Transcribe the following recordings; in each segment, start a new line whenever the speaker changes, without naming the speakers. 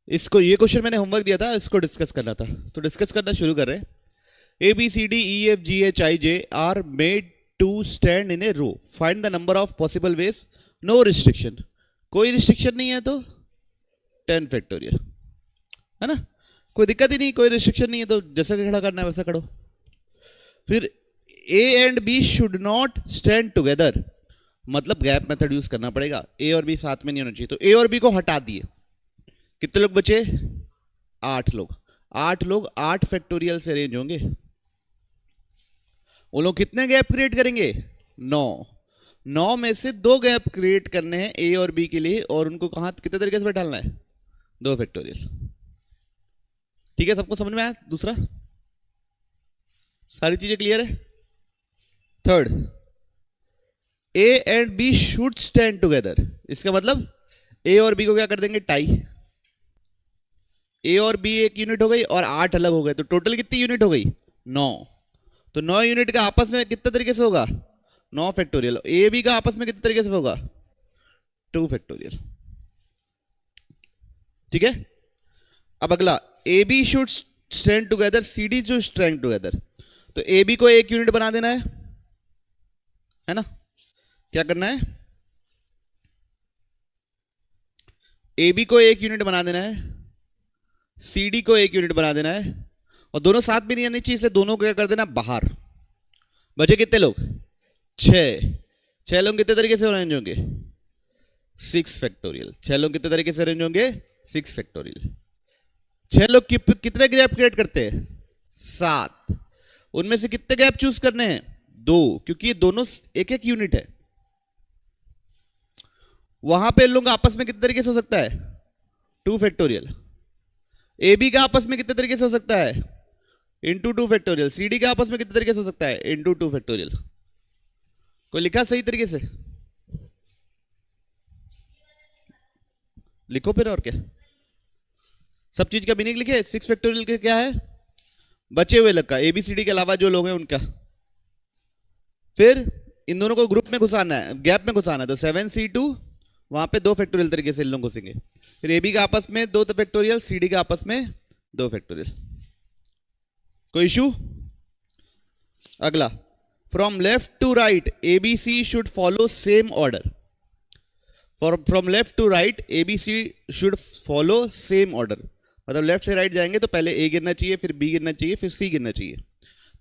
इसको ये क्वेश्चन मैंने होमवर्क दिया था, इसको डिस्कस करना था, तो डिस्कस करना शुरू कर रहे हैं। A B C D E F G H I J are made to stand in a row, find the number of possible ways, no restriction, कोई रिस्ट्रिक्शन नहीं है तो 10 फैक्टोरियल, है ना, कोई दिक्कत ही नहीं, कोई रिस्ट्रिक्शन नहीं है तो जैसा खड़ा करना है वैसा करो। फिर A and B should not stand together, मतलब गैप मेथड यूज करना पड़ेगा, ए और बी साथ में नहीं होना चाहिए, तो ए और बी को हटा दिए, कितने लोग बचे? 8 लोग। 8 लोग 8 फैक्टोरियल से अरेंज होंगे, वो लोग कितने गैप क्रिएट करेंगे? 9। 9 में से 2 गैप क्रिएट करने हैं ए और बी के लिए, और उनको कहां कितने तरीके से बैठाना है? 2 फैक्टोरियल। ठीक है, सबको समझ में आया? दूसरा, सारी चीजें क्लियर है? Third, A and B should stand together, इसका मतलब ए और बी को क्या कर देंगे? टाई। ए और बी एक यूनिट हो गई और 8 अलग हो गए, तो टोटल कितनी यूनिट हो गई? 9। तो 9 यूनिट का आपस में कितने तरीके से होगा? 9 फैक्टोरियल। ए बी का आपस में कितने तरीके से होगा? 2 फैक्टोरियल। ठीक है, अब अगला, A B should stand together, C D should stand together, तो ए बी को एक यूनिट बना देना है ना? क्या करना है? ए बी को एक यूनिट बना देना है, सी डी को एक यूनिट बना देना है, और दोनों साथ में नहीं आनी चाहिए, इसलिए दोनों को क्या कर देना? बाहर। बचे कितने लोग? 6। 6 लोग कितने तरीके से अरेंज होंगे? 6 फैक्टोरियल। 6 लोग कितने तरीके से अरेंज होंगे? 6 फैक्टोरियल। 6 लोग कितने गैप क्रिएट करते हैं? 7। उनमें से कितने गैप चूज करने हैं? 2, क्योंकि ये दोनों एक एक यूनिट है। वहां पे लोग आपस में कितने तरीके से हो सकता है? 2 फैक्टोरियल। ए बी का आपस में कितने तरीके से हो सकता है? Into 2 factorial. सी डी का आपस में कितने तरीके से हो सकता है? Into 2 factorial. कोई लिखा सही तरीके से? लिखो फिर, और क्या, सब चीज का मीनिंग लिखे। 6 फैक्टोरियल के क्या है? बचे हुए लग का, एबीसीडी के अलावा जो लोग हैं उनका। फिर इन दोनों को ग्रुप में घुसाना है, गैप में घुसाना है, तो 7C2 वहां पे 2 फैक्टोरियल तरीके से इन लोग घुसेंगे। फिर ए बी का आपस में 2 फैक्टोरियल, सी डी का आपस में 2 फैक्टोरियल। कोई इशू? अगला, from left to right A B C should follow same order. From left to right A B C should follow same order, मतलब लेफ्ट से राइट जाएंगे तो पहले ए गिरना चाहिए, फिर बी गिरना चाहिए, फिर सी गिरना चाहिए।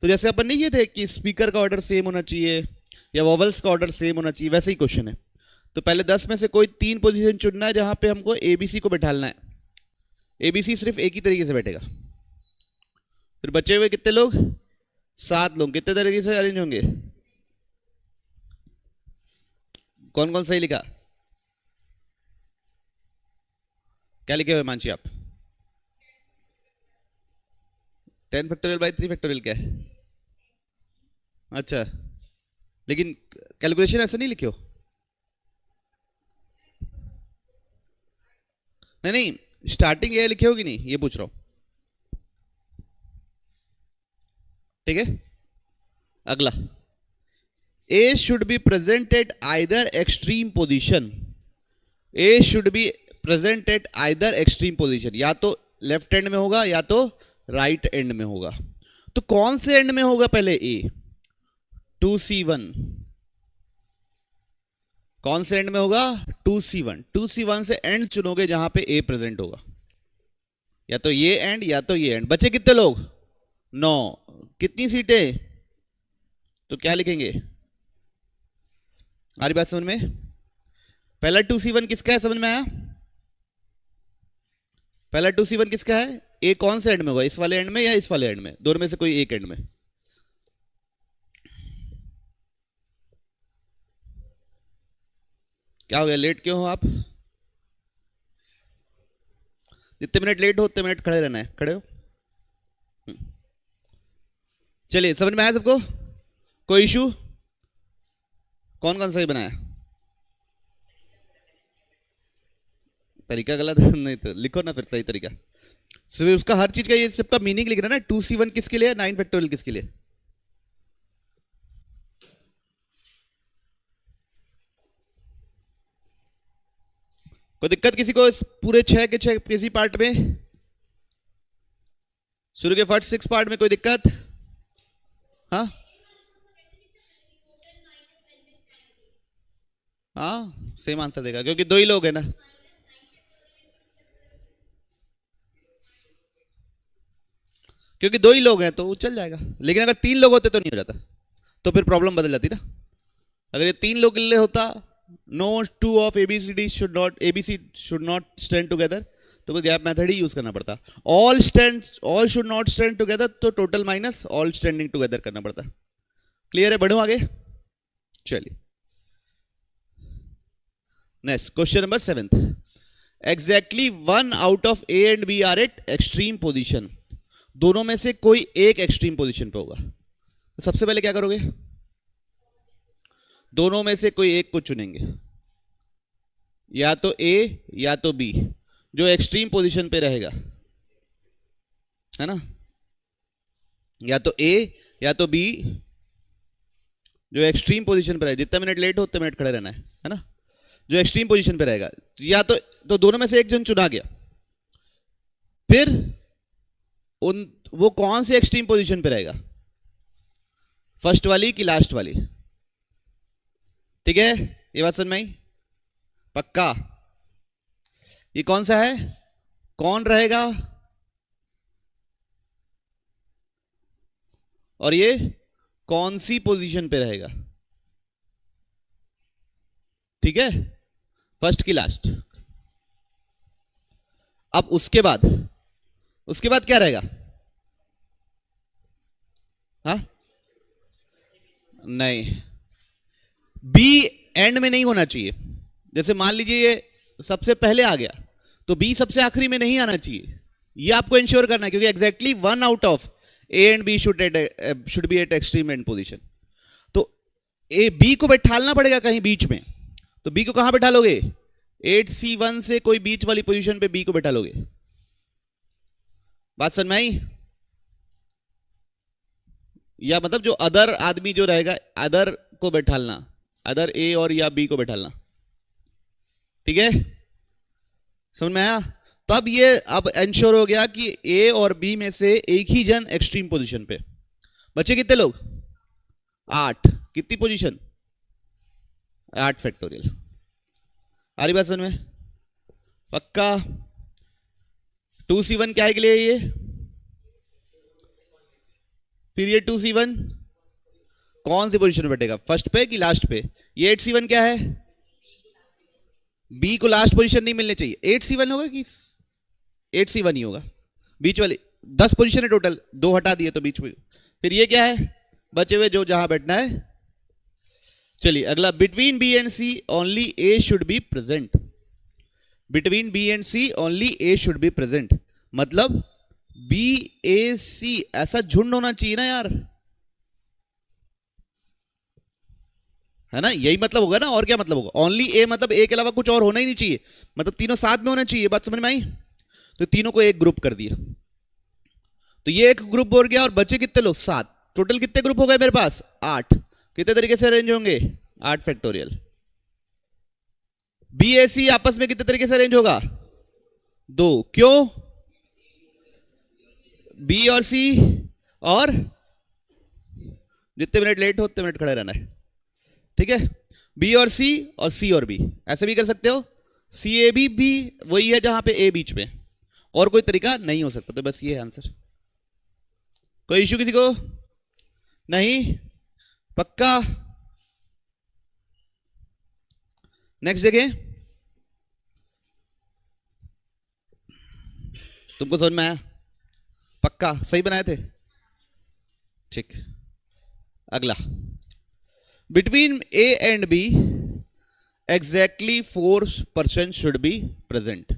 तो जैसे अपन नहीं ये थे कि स्पीकर का ऑर्डर सेम होना चाहिए या वॉवल्स का ऑर्डर सेम होना चाहिए, वैसे ही क्वेश्चन है। तो पहले 10 में से कोई 3 पोजीशन चुनना है जहां पे हमको एबीसी को बैठालना है। एबीसी सिर्फ एक ही तरीके से बैठेगा। फिर बचे हुए कितने लोग? 7 लोग। कितने तरीके से अरेंज होंगे? कौन कौन सही लिखा? क्या लिखे हुए मानसी आप? 10 फैक्टोरियल बाई 3 फैक्टोरियल क्या है? अच्छा, लेकिन कैलकुलेशन ऐसा नहीं लिखे हो? नहीं नहीं, स्टार्टिंग ये लिखे होगी नहीं, ये पूछ रहा हूं। ठीक है, अगला, A should be present at either extreme position. A should be present at either extreme position, या तो लेफ्ट एंड में होगा या तो राइट एंड में होगा। तो कौन से एंड में होगा पहले? ए 2C1। कौन से एंड में होगा? 2C1। 2C1 से एंड चुनोगे जहां पे ए प्रेजेंट होगा, या तो ये एंड या तो ये एंड। बचे कितने लोग? 9। कितनी सीटें? तो क्या लिखेंगे? हमारी बात समझ में? पहला 2C1 किसका है, समझ में आया? पहला 2C1 किसका है? ए कौन से एंड में होगा, इस वाले एंड में या इस वाले एंड में? दोनों में से कोई एक एंड में। क्या हो गया, लेट क्यों हो आप? जितने मिनट लेट हो उतने मिनट खड़े रहना है। खड़े हो, चलिए, समझ में आया सबको? कोई इशू? कौन कौन सही बनाया? तरीका गलत है? नहीं तो लिखो ना फिर सही तरीका। फिर उसका हर चीज का ये सबका मीनिंग लिखना ना। 2C1 किसके लिए? 9 फैक्टोरियल किसके लिए? कोई दिक्कत किसी को इस पूरे 6 के 6 किसी पार्ट में? शुरू के फर्स्ट 6 पार्ट में कोई दिक्कत? हाँ हाँ, सेम आंसर देगा क्योंकि 2 ही लोग हैं ना। क्योंकि 2 ही लोग हैं तो वो चल जाएगा, लेकिन अगर 3 लोग होते तो नहीं हो जाता, तो फिर प्रॉब्लम बदल जाती ना। अगर ये 3 लोग के लिए होता, no 2 of ABC should not stand together, तो वो गैप मेथड ही यूज करना पड़ता। All should not stand together, तो total minus all standing together करना पड़ता। क्लियर है? बढ़ो आगे, चलिए next question number 7th। Exactly 1 out of A and B are at extreme position. दोनों में से कोई एक एक्सट्रीम पोजीशन पे होगा, तो सबसे पहले क्या करोगे? दोनों में से कोई एक को चुनेंगे, या तो ए या तो बी, जो एक्सट्रीम पोजीशन पे रहेगा, है ना? या तो ए या तो बी जो एक्सट्रीम पोजीशन पे रहेगा। जितना मिनट लेट हो उतने मिनट खड़े रहना है ना? जो एक्सट्रीम पोजीशन पे रहेगा, या तो दोनों में से एक जन चुना गया, फिर वो कौन सी एक्सट्रीम पोजीशन पे रहेगा? फर्स्ट वाली कि लास्ट वाली? ठीक है, ये बात समझ में आई? पक्का? ये कौन सा है? कौन रहेगा? और ये कौन सी पोजीशन पे रहेगा? ठीक है, फर्स्ट की लास्ट। अब उसके बाद क्या रहेगा? हाँ नहीं, बी एंड में नहीं होना चाहिए। जैसे मान लीजिए ये सबसे पहले आ गया, तो बी सबसे आखिरी में नहीं आना चाहिए। ये आपको इंश्योर करना है, क्योंकि exactly 1 out of A and B should be at extreme end position. तो ए बी को बैठालना पड़ेगा कहीं बीच में, तो बी को कहां बैठा लोगे? 8C1 से कोई बीच वाली पोजीशन पे बी को बैठा लोगे। बात समझ में आई? या मतलब जो अदर आदमी जो रहेगा, अदर को बैठालना, अदर ए और या बी को बैठालना। ठीक है, समझ में आया? तब ये अब इंश्योर हो गया कि ए और बी में से एक ही जन एक्सट्रीम पोजीशन पे। बचे कितने लोग? 8। कितनी पोजीशन? 8 फैक्टोरियल। आ रही बात समझ में? पक्का? 2C1 क्या है के लिए ये? फिर ये 2C1 कौन सी पोजीशन में बैठेगा? फर्स्ट पे कि लास्ट पे? ये 8C1 क्या है? बी को लास्ट पोजीशन नहीं मिलनी चाहिए। 8C1 होगा कि 8C1 ही होगा? बीच वाली 10 पोजीशन है टोटल, 2 हटा दिए तो बीच में। फिर ये क्या है? बचे हुए जो जहां बैठना है। चलिए अगला, between B and C only A should be present. Between B and C only A should be present, मतलब बी ए सी ऐसा झुंड होना चाहिए ना यार, है ना? यही मतलब होगा ना, और क्या मतलब होगा? ओनली ए मतलब ए के अलावा कुछ और होना ही नहीं चाहिए, मतलब तीनों साथ में होना चाहिए। बात समझ में आई? तो तीनों को एक ग्रुप कर दिया, तो ये एक ग्रुप हो गया, और बचे कितने लोग? 7। टोटल कितने ग्रुप हो गए मेरे पास? 8। कितने तरीके से अरेंज होंगे? 8 फैक्टोरियल। बी ए सी आपस में कितने तरीके से अरेंज होगा? 2। क्यों? बी और सी, और जितने मिनट लेट हो उतने मिनट खड़े रहना है। ठीक है, बी और सी और बी, ऐसे भी कर सकते हो। सी ए बी वही है जहां पे ए बीच में, और कोई तरीका नहीं हो सकता। तो बस ये है आंसर। कोई इश्यू किसी को? नहीं? पक्का? नेक्स्ट जगह तुमको समझ में आया? पक्का? सही बनाए थे? ठीक। अगला, between A and B exactly 4% should be present.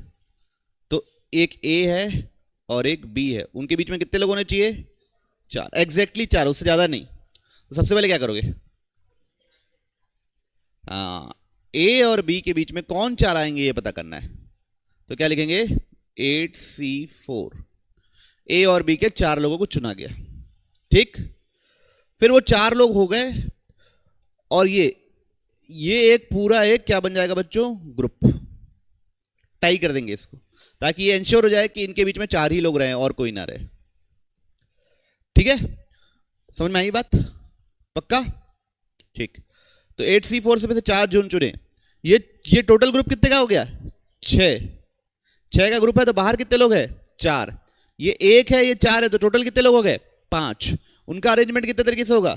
तो एक ए है और एक बी है, उनके बीच में कितने लोग होने चाहिए? 4। एग्जैक्टली 4, उससे ज्यादा नहीं। तो सबसे पहले क्या करोगे? हाँ, ए और बी के बीच में कौन 4 आएंगे ये पता करना है। तो क्या लिखेंगे? 8C4। ए और बी के 4 लोगों को चुना गया। ठीक, फिर वो 4 लोग हो गए, और ये एक पूरा एक क्या बन जाएगा बच्चों? ग्रुप। टाई कर देंगे इसको, ताकि ये इंश्योर हो जाए कि इनके बीच में 4 ही लोग रहे और कोई ना रहे। ठीक है, समझ में आई बात? पक्का? ठीक। तो 8C4 से में से 4 जोन चुने। ये टोटल ग्रुप कितने का हो गया? 6 का ग्रुप है, तो बाहर कितने लोग हैं? 4। ये 1 है, ये 4 है, तो टोटल कितने लोग हो गए? 5। उनका अरेंजमेंट कितने तरीके से होगा?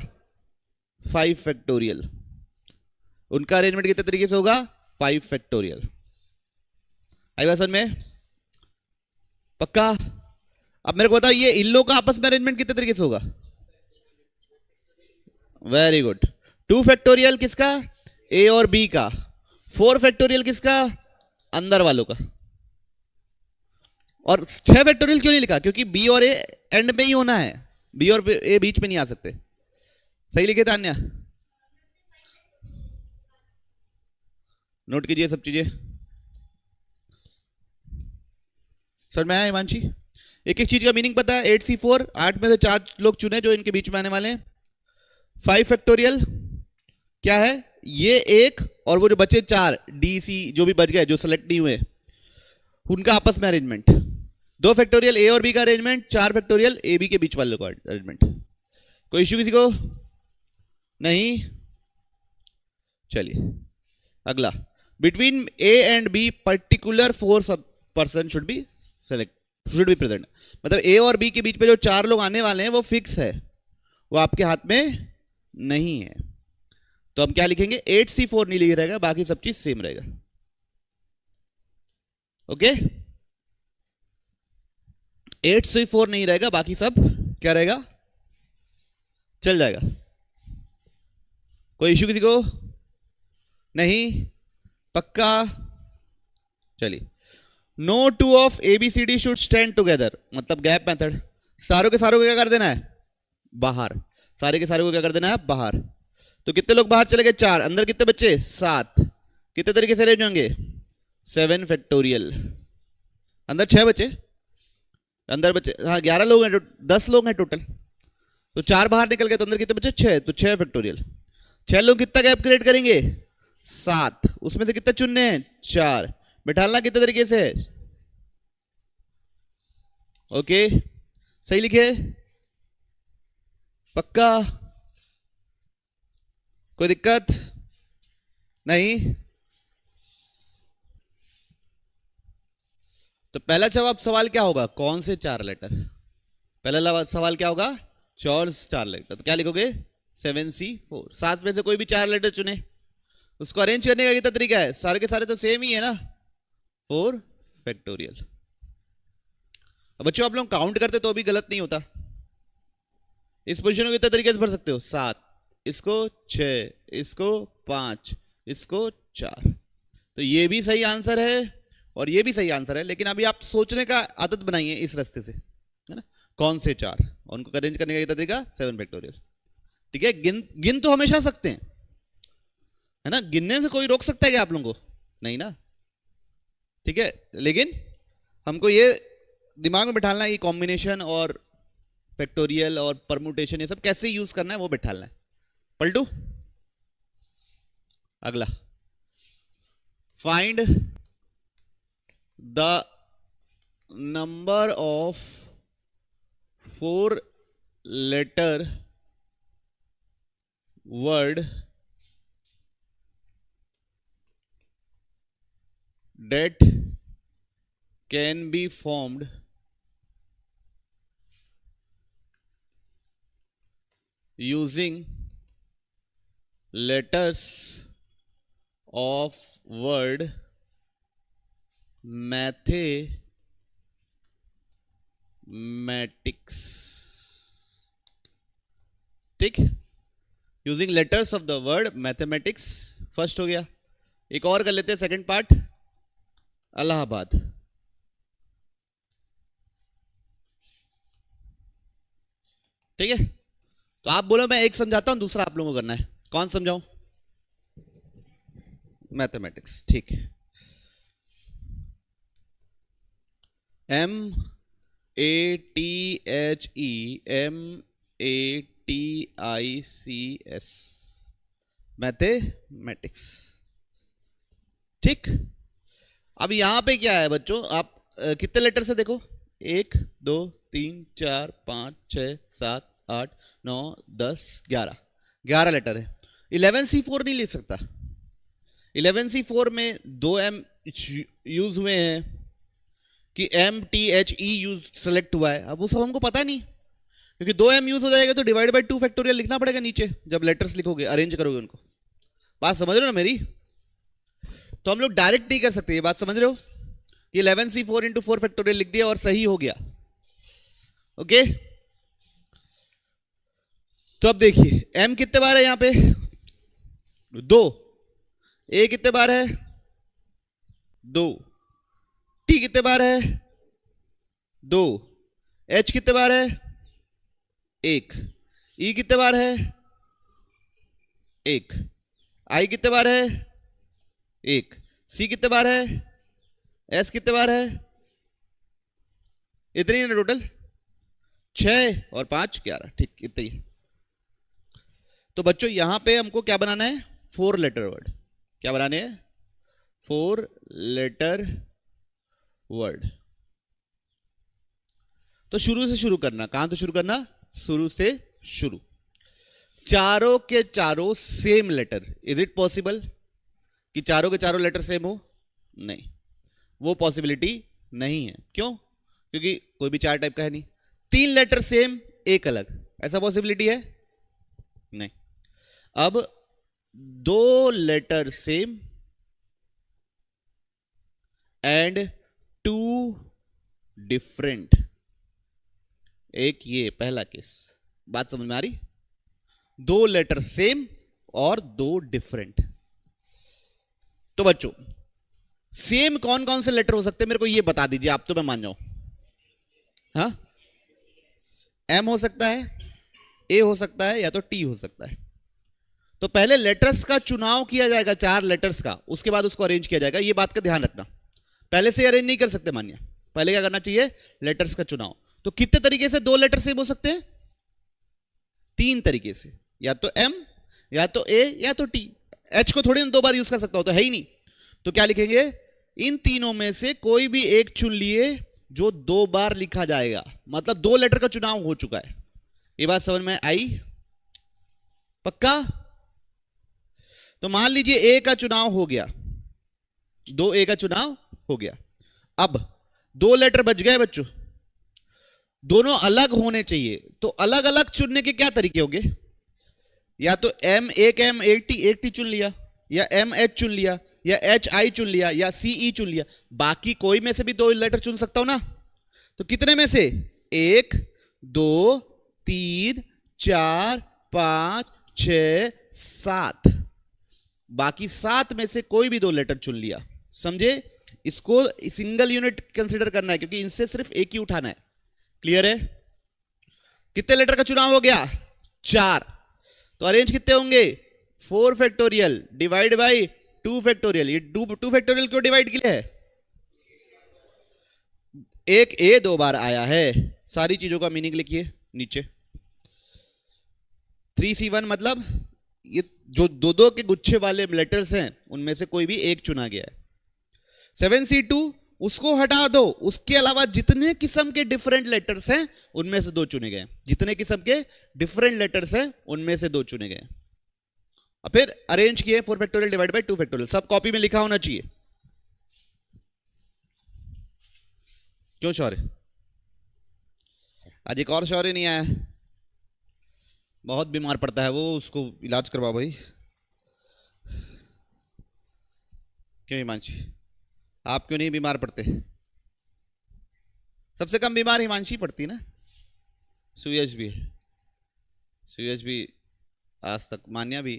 5 फैक्टोरियल। उनका अरेंजमेंट कितने तरीके से होगा? 5 फैक्टोरियल। आई बात समझ में? पक्का? अब मेरे को बताओ, ये इन लोगों का आपस में अरेंजमेंट कितने तरीके से होगा? Very good. 2 फैक्टोरियल किसका? ए और बी का। 4 फैक्टोरियल किसका? अंदर वालों का। और 6 फैक्टोरियल क्यों नहीं लिखा? क्योंकि बी और ए एंड में ही होना है, बी और ए बीच में नहीं आ सकते। सही लिखे तान्या? नोट कीजिए सब चीजें। सर मैं हिमांशी, एक एक चीज का मीनिंग पता है? 8C4, 8 में से 4 लोग चुने जो इनके बीच में आने वाले हैं। 5 फैक्टोरियल क्या है? ये एक और वो जो बचे 4 डी सी जो भी बच गए, जो सेलेक्ट नहीं हुए, उनका आपस में अरेंजमेंट। 2 फैक्टोरियल ए और बी का अरेंजमेंट। 4 फैक्टोरियल ए बी के बीच वाले का अरेंजमेंट। कोई इश्यू किसी को? नहीं? चलिए अगला। Between A and be particular 4 person should be present. मतलब ए और बी के बीच में जो 4 लोग आने वाले हैं वो फिक्स है, वो आपके हाथ में नहीं है। तो हम क्या लिखेंगे? 8C4 नहीं लिख रहेगा, बाकी सब चीज सेम रहेगा। ओके, 8C4 नहीं रहेगा, बाकी सब क्या रहेगा? चल जाएगा। कोई इश्यू किसी को? नहीं? पक्का? चलिए। No 2 of ABCD should stand together, मतलब गैप मेथड। सारों के सारों को क्या कर देना है? बाहर। सारे के सारे को क्या कर देना है? बाहर। तो कितने लोग बाहर चले गए? 4। अंदर कितने बच्चे? 7। कितने तरीके से अरेंज होंगे? 7 फैक्टोरियल। अंदर 6 बचे, अंदर बचे, हाँ 11 लोग हैं, 10 लोग हैं टोटल। तो 4 बाहर निकल गए, तो अंदर कितने बचे? 6। तो 6 फैक्टोरियल। 6 लोग कितना गैप क्रिएट करेंगे? 7। उसमें से कितने चुनने हैं? 4। बिठालना कितने तरीके से? ओके, सही लिखे? पक्का? कोई दिक्कत? नहीं? तो पहला जवाब सवाल क्या होगा? कौन से 4 लेटर? पहला सवाल क्या होगा? चॉर्स 4 लेटर। तो क्या लिखोगे? 7C4। 7 में से कोई भी 4 लेटर चुने, उसको अरेंज करने का कितना तरीका है? सारे के सारे तो सेम ही है ना, 4 फैक्टोरियल। अब बच्चों आप लोग काउंट करते तो भी गलत नहीं होता। इस पोजीशन को कितने तरीके से भर सकते हो? 7, इसको 6, इसको 5, इसको 4। तो ये भी सही आंसर है और ये भी सही आंसर है, लेकिन अभी आप सोचने का आदत बनाइए इस रास्ते से, है ना? कौन से 4 और उनको अरेंज करने का कितना तरीका? 7 फैक्टोरियल। ठीक है, गिन तो हमेशा सकते हैं, है ना? गिनने से कोई रोक सकता है क्या आप लोगों को? नहीं ना? ठीक है, लेकिन हमको ये दिमाग में बिठाना है कि कॉम्बिनेशन और फैक्टोरियल और परम्यूटेशन ये सब कैसे यूज करना है वो बिठाना है। पलटू अगला। Find the number of 4 letter word that can be formed using letters of word mathematics. ठीक, using letters of the word mathematics first हो गया। एक और कर लेते हैं सेकंड पार्ट, इलाहाबाद। ठीक है, तो आप बोलो मैं एक समझाता हूं, दूसरा आप लोगों को करना है। कौन समझाऊं? मैथमेटिक्स। ठीक, MATHEMATICS, मैथमेटिक्स। ठीक, अब यहां पे क्या है बच्चों, आप कितने लेटर से देखो, 1 2 3 4 5 6 7 8 9 10 11, 11 लेटर है। 11C4 नहीं लिख सकता। 11C4 में 2M यूज हुए हैं कि MTHE यूज सेलेक्ट हुआ है। अब वो सब हमको पता नहीं, क्योंकि 2M यूज हो जाएगा तो डिवाइड बाय 2 फैक्टोरियल लिखना पड़ेगा नीचे जब लेटर्स लिखोगे, अरेंज करोगे उनको। बात समझ रहे हो ना मेरी? तो हम लोग डायरेक्ट नहीं कर सकते, ये बात समझ रहे हो? ये 11C4 इंटू 4 फैक्टोरियल लिख दिया और सही हो गया। ओके, तो अब देखिए M कितने बार है यहां पे, 2। A कितने बार है, 2। T कितने बार है, 2। H कितने बार है, 1। E कितने बार है, 1। I कितने बार है, 1। C कितने बार है, S कितने बार है, इतनी है ना टोटल, 6 और 5 11, ठीक इतनी ही। तो बच्चों यहां पे हमको क्या बनाना है, 4 लेटर वर्ड। क्या बनाने हैं, 4 लेटर वर्ड। तो शुरू से शुरू करना, कहां से शुरू करना, शुरू से शुरू। चारों के चारों same letter, is it possible कि चारों के चारों लेटर सेम हो? नहीं, वो पॉसिबिलिटी नहीं है। क्यों? क्योंकि कोई भी 4 टाइप का है नहीं। 3 लेटर सेम, एक अलग, ऐसा पॉसिबिलिटी है? नहीं। अब 2 लेटर सेम एंड 2 डिफरेंट, एक ये पहला केस। बात समझ में आ रही? 2 लेटर सेम और 2 डिफरेंट। तो बच्चों सेम कौन कौन से लेटर हो सकते हैं मेरे को ये बता दीजिए, आप तो मैं मान जाऊं। हाँ, M हो सकता है, A हो सकता है, या तो T हो सकता है। तो पहले लेटर्स का चुनाव किया जाएगा, 4 लेटर्स का, उसके बाद उसको अरेंज किया जाएगा। ये बात का ध्यान रखना, पहले से अरेंज नहीं कर सकते मानिए। पहले क्या करना चाहिए, लेटर्स का चुनाव। तो कितने तरीके से 2 लेटर सेम हो सकते हैं? 3 तरीके से, या तो M, या तो A, या तो T। H को थोड़ी 2 बार यूज कर सकता हो, तो है ही नहीं। तो क्या लिखेंगे, इन तीनों में से कोई भी एक चुन लिए जो 2 बार लिखा जाएगा, मतलब 2 लेटर का चुनाव हो चुका है। ये बात समझ में आई? पक्का? तो मान लीजिए A का चुनाव हो गया, 2A का चुनाव हो गया। अब 2 लेटर बच गए बच्चों, दोनों अलग होने चाहिए। तो अलग अलग चुनने के क्या तरीके होंगे? या तो M, एक M, एक T चुन लिया, या MH चुन लिया, या HI चुन लिया, या CE चुन लिया। बाकी कोई में से भी 2 लेटर चुन सकता हूं ना। तो कितने में से, 1 2 3 4 5 6 7, बाकी 7 में से कोई भी 2 लेटर चुन लिया। समझे? इसको सिंगल यूनिट कंसीडर करना है, क्योंकि इनसे सिर्फ एक ही उठाना है। क्लियर है? कितने लेटर का चुनाव हो गया, 4। तो अरेंज कितने होंगे, 4 फैक्टोरियल डिवाइड बाय 2 फैक्टोरियल। ये 2 फैक्टोरियल क्यों डिवाइड किया है? एक A 2 बार आया है। सारी चीजों का मीनिंग लिखिए नीचे। 3C1 मतलब ये जो 2 के गुच्छे वाले लेटर्स हैं उनमें से कोई भी एक चुना गया है। 7C2 उसको हटा दो, उसके अलावा जितने किस्म के डिफरेंट लेटर्स हैं उनमें से 2 चुने गए। जितने किस्म के डिफरेंट लेटर्स हैं उनमें से 2 चुने गए। और फिर अरेंज किए 4 फैक्टोरियल डिवाइड बाय 2 फैक्टोरियल। सब कॉपी में लिखा होना चाहिए। क्यों शौर्य? आज एक और शौर्य नहीं आया, बहुत बीमार पड़ता है वो, उसको इलाज करवाओ भाई। क्यों हिमांशी, आप क्यों नहीं बीमार पड़ते? सबसे कम बीमार हिमांशी पड़ती ना। सुयश भी, सुयश भी आज तक, मान्या भी,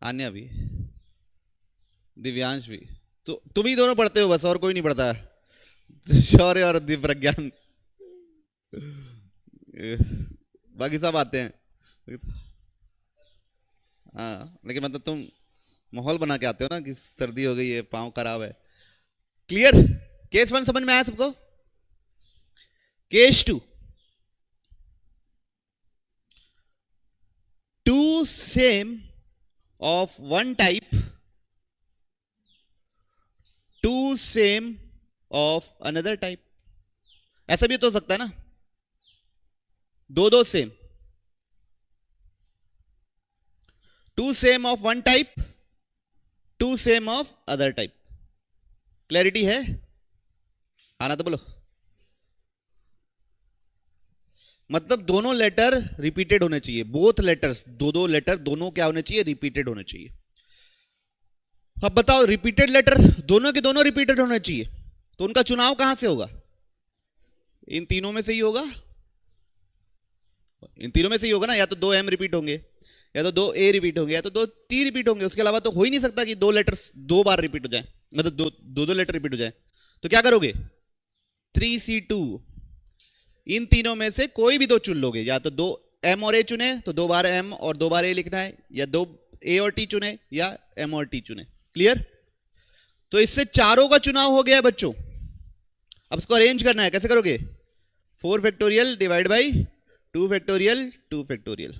आन्या भी, दिव्यांश भी। तो तुम ही दोनों पढ़ते हो बस, और कोई नहीं पढ़ता। शौर्य और दिव्यज्ञान, बाकी सब आते हैं। हाँ, लेकिन मतलब तुम माहौल बना के आते हो ना कि सर्दी हो गई है, पाँव खराब है। क्लियर? केस 1 समझ में आया सबको? Case 2, 2 same of one type, 2 same of another type, ऐसा भी तो हो सकता है ना, दो same, 2 same of one type, 2 same of other type. Clarity है? आना तो बोलो। मतलब दोनों लेटर रिपीटेड होने चाहिए, बोथ लेटर्स, दो लेटर दोनों क्या होने चाहिए, रिपीटेड होने चाहिए। अब बताओ, रिपीटेड लेटर दोनों के दोनों रिपीटेड होने चाहिए, तो उनका चुनाव कहां से होगा? इन तीनों में से ही होगा, इन तीनों में से ही होगा ना। या तो 2 M रिपीट होंगे, या तो 2 A रिपीट होंगे, या तो 2 T रिपीट होंगे। उसके अलावा तो हो ही नहीं सकता कि 2 लेटर्स 2 बार रिपीट हो जाए, मतलब दो लेटर रिपीट हो जाए। तो क्या करोगे? 3C2, इन तीनों में से कोई भी 2 चुन लोगे। या तो 2 M और A चुने तो 2 बार M और 2 बार A लिखना है, या 2 A और T चुने या M और T चुने। क्लियर? तो इससे चारों का चुनाव हो गया बच्चों। अब इसको अरेंज करना है, कैसे करोगे? 4 factorial divide by 2 factorial 2 factorial.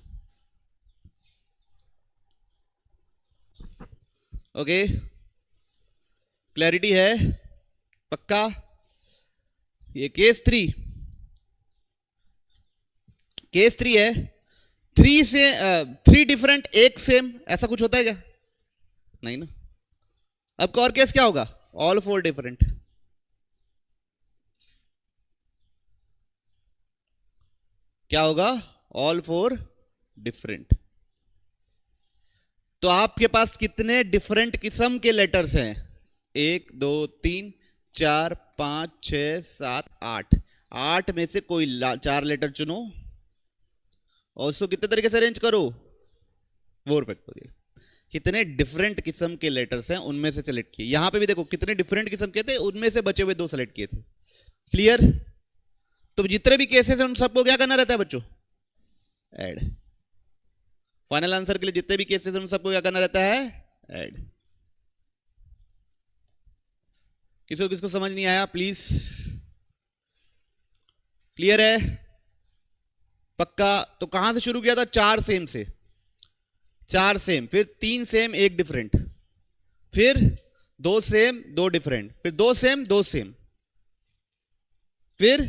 Okay, clarity है? पक्का? ये केस 3 है। 3 डिफरेंट 1 सेम, ऐसा कुछ होता है क्या? नहीं ना। अब और केस क्या होगा? All 4 different. क्या होगा? All 4 different. तो आपके पास कितने डिफरेंट किस्म के लेटर्स हैं? 1 2 3 4 5 6 7 8। 8 में से कोई 4 लेटर चुनो और उसको कितने तरीके से अरेंज करो? 4 फैक्टोरियल। कितने डिफरेंट किस्म के लेटर्स हैं उनमें से सेलेक्ट किए। यहां पे भी देखो कितने डिफरेंट किस्म के थे, उनमें से बचे हुए 2 सेलेक्ट किए थे। क्लियर? तो जितने भी केसेस हैं उन सबको क्या करना रहता है बच्चों? ऐड। फाइनल आंसर के लिए जितने भी केसेस हैं उन सबको क्या करना रहता है? ऐड। किसको समझ नहीं आया प्लीज? क्लियर है? पक्का? तो कहां से शुरू किया था? 4 सेम से। 4 सेम, फिर 3 सेम 1 डिफरेंट, फिर 2 सेम 2 डिफरेंट, फिर 2 सेम 2 सेम, फिर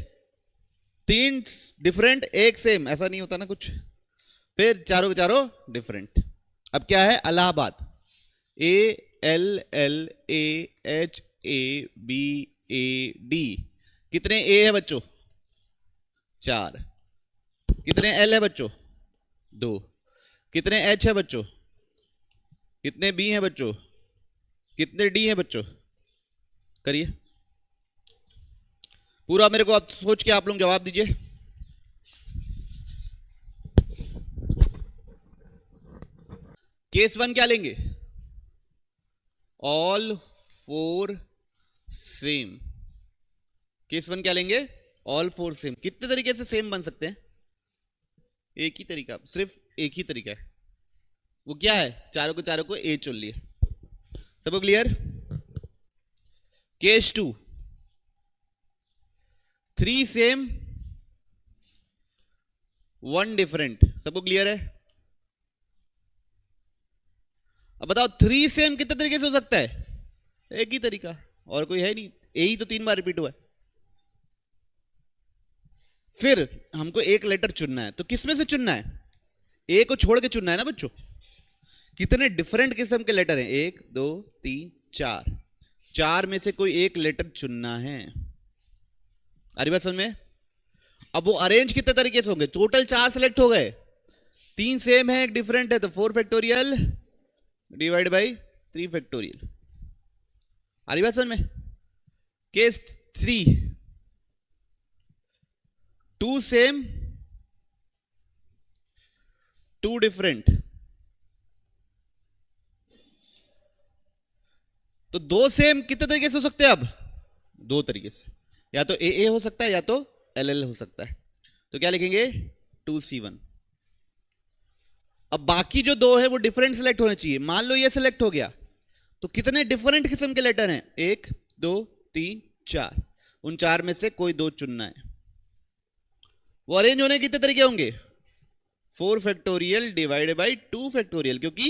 3 डिफरेंट 1 सेम। ऐसा नहीं होता ना कुछ। फिर चारों के चारों डिफरेंट। अब क्या है? इलाहाबाद। ALLAHABAD। कितने ए है बच्चों? 4। कितने एल है बच्चों? 2। कितने एच है बच्चों? कितने बी है बच्चों? कितने डी है बच्चों? करिए पूरा, मेरे को अब सोच के आप लोग जवाब दीजिए। केस 1 क्या लेंगे? All 4 same. केस 1 क्या लेंगे? All 4 same. कितने तरीके से सेम बन सकते हैं? एक ही तरीका, सिर्फ एक ही तरीका है। वो क्या है? चारों को ए चुन लिए। सबको क्लियर? Case 2 3 same 1 different. सबको क्लियर है? अब बताओ 3 सेम कितने तरीके से हो सकता है? एक ही तरीका, और कोई है नहीं। ए ही तो 3 बार रिपीट हुआ है। फिर हमको एक लेटर चुनना है, तो किसमें से चुनना है? ए को छोड़ के चुनना है ना बच्चों। कितने डिफरेंट किस्म के लेटर हैं? 1 2 3 4। 4 में से कोई एक लेटर चुनना है। अरे बात समझ में? अब वो अरेंज कितने तरीके से होंगे? टोटल 4 सेलेक्ट हो गए, 3 सेम है 1 डिफरेंट है, तो 4 फैक्टोरियल डिवाइड बाई 3 फैक्टोरियल। अरे बात समझ में? Case 3 2 same 2 different. तो 2 सेम कितने तरीके से हो सकते हैं? अब 2 तरीके से, या तो ए हो सकता है या तो एल हो सकता है। तो क्या लिखेंगे? 2C1। अब बाकी जो 2 है वो डिफरेंट सिलेक्ट होने चाहिए। मान लो ये सिलेक्ट हो गया, तो कितने डिफरेंट किस्म के लेटर हैं? 1 2 3 4। उन 4 में से कोई 2 चुनना है। वो अरेंज होने कितने तरीके होंगे? 4 फैक्टोरियल डिवाइड बाई 2 फैक्टोरियल, क्योंकि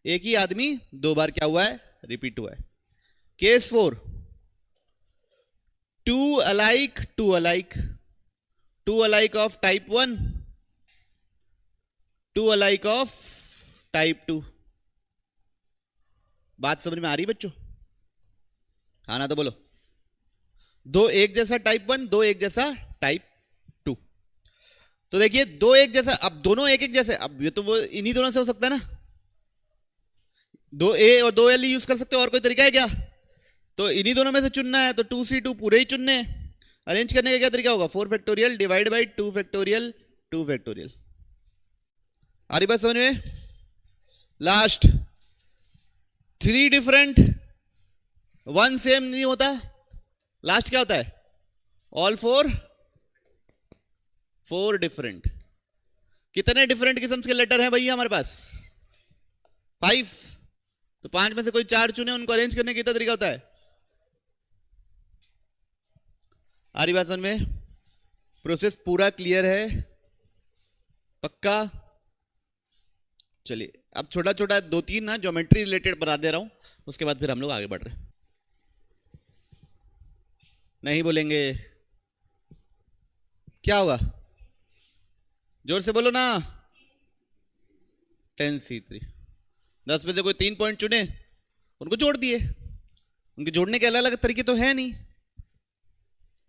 एक ही आदमी 2 बार क्या हुआ है? रिपीट हुआ है। Case 4 two alike of type 1, two alike of type 2। बात समझ में आ रही बच्चों? हाँ ना तो बोलो। दो एक जैसा टाइप 1, दो एक जैसा टाइप 2। तो देखिए दो एक जैसा, अब दोनों एक एक जैसे, अब ये तो वो इन्हीं दोनों से हो सकता है ना, दो ए और दो एल यूज कर सकते हो, और कोई तरीका है क्या? तो इन्हीं दोनों में से चुनना है, तो 2C2 पूरे ही चुनने हैं। अरेंज करने का क्या तरीका होगा? 4 factorial divide by 2 factorial 2 factorial. आ रही बात समझ में? लास्ट 3 डिफरेंट 1 सेम नहीं होता, लास्ट क्या होता है? All 4 different. कितने डिफरेंट किस्म के लेटर हैं भैया हमारे पास? 5। तो 5 में से कोई 4 चुने, उनको अरेंज करने का कितना तरीका होता है? आ रही बात समझ में? प्रोसेस पूरा क्लियर है? पक्का? चलिए अब छोटा छोटा 2-3 ना ज्योमेट्री रिलेटेड बता दे रहा हूं, उसके बाद फिर हम लोग आगे बढ़ रहे हैं। नहीं बोलेंगे क्या होगा? जोर से बोलो ना। 10C3। 10 में से कोई 3 पॉइंट चुने, उनको जोड़ दिए। उनके जोड़ने के अलग अलग तरीके तो है नहीं,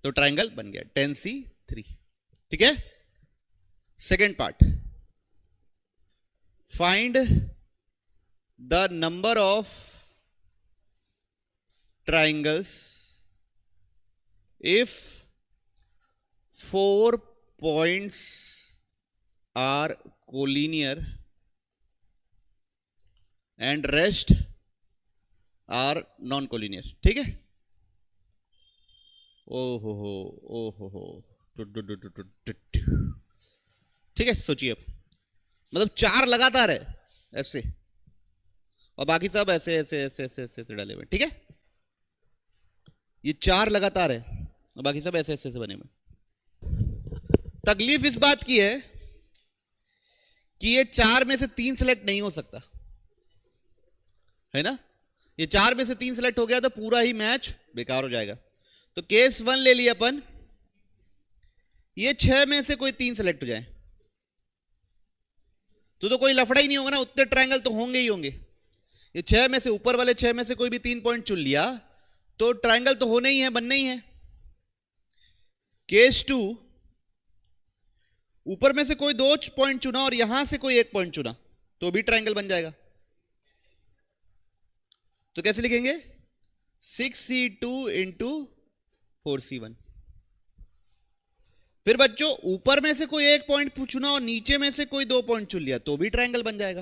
तो ट्रायंगल बन गया 10C3। ठीक है। Second part, find the number of triangles if 4 points are collinear and rest are non-collinear। ठीक है। ओहो ठीक है। सोचिए अब, मतलब 4 लगातार है ऐसे, और बाकी सब ऐसे ऐसे ऐसे ऐसे ऐसे, ऐसे डाले हुए। ठीक है। ये 4 लगातार है और बाकी सब ऐसे ऐसे ऐसे बने हुए। तकलीफ इस बात की है कि ये 4 में से 3 सिलेक्ट नहीं हो सकता है ना। ये 4 में से 3 सिलेक्ट हो गया तो पूरा ही मैच बेकार हो जाएगा। तो केस 1 ले लिया अपन, ये 6 में से कोई 3 सिलेक्ट हो जाए तो कोई लफड़ा ही नहीं होगा ना, उतने ट्रायंगल तो होंगे ही होंगे। ये 6 में से, ऊपर वाले 6 में से कोई भी 3 पॉइंट चुन लिया तो ट्रायंगल तो होने ही है, बनने ही है। केस 2, ऊपर में से कोई 2 पॉइंट चुना और यहां से कोई 1 पॉइंट चुना तो भी ट्रायंगल बन जाएगा। तो कैसे लिखेंगे? 6C2 into 4C1। फिर बच्चों ऊपर में से कोई 1 पॉइंट चुना और नीचे में से कोई 2 पॉइंट चुन लिया तो भी ट्रायंगल बन जाएगा।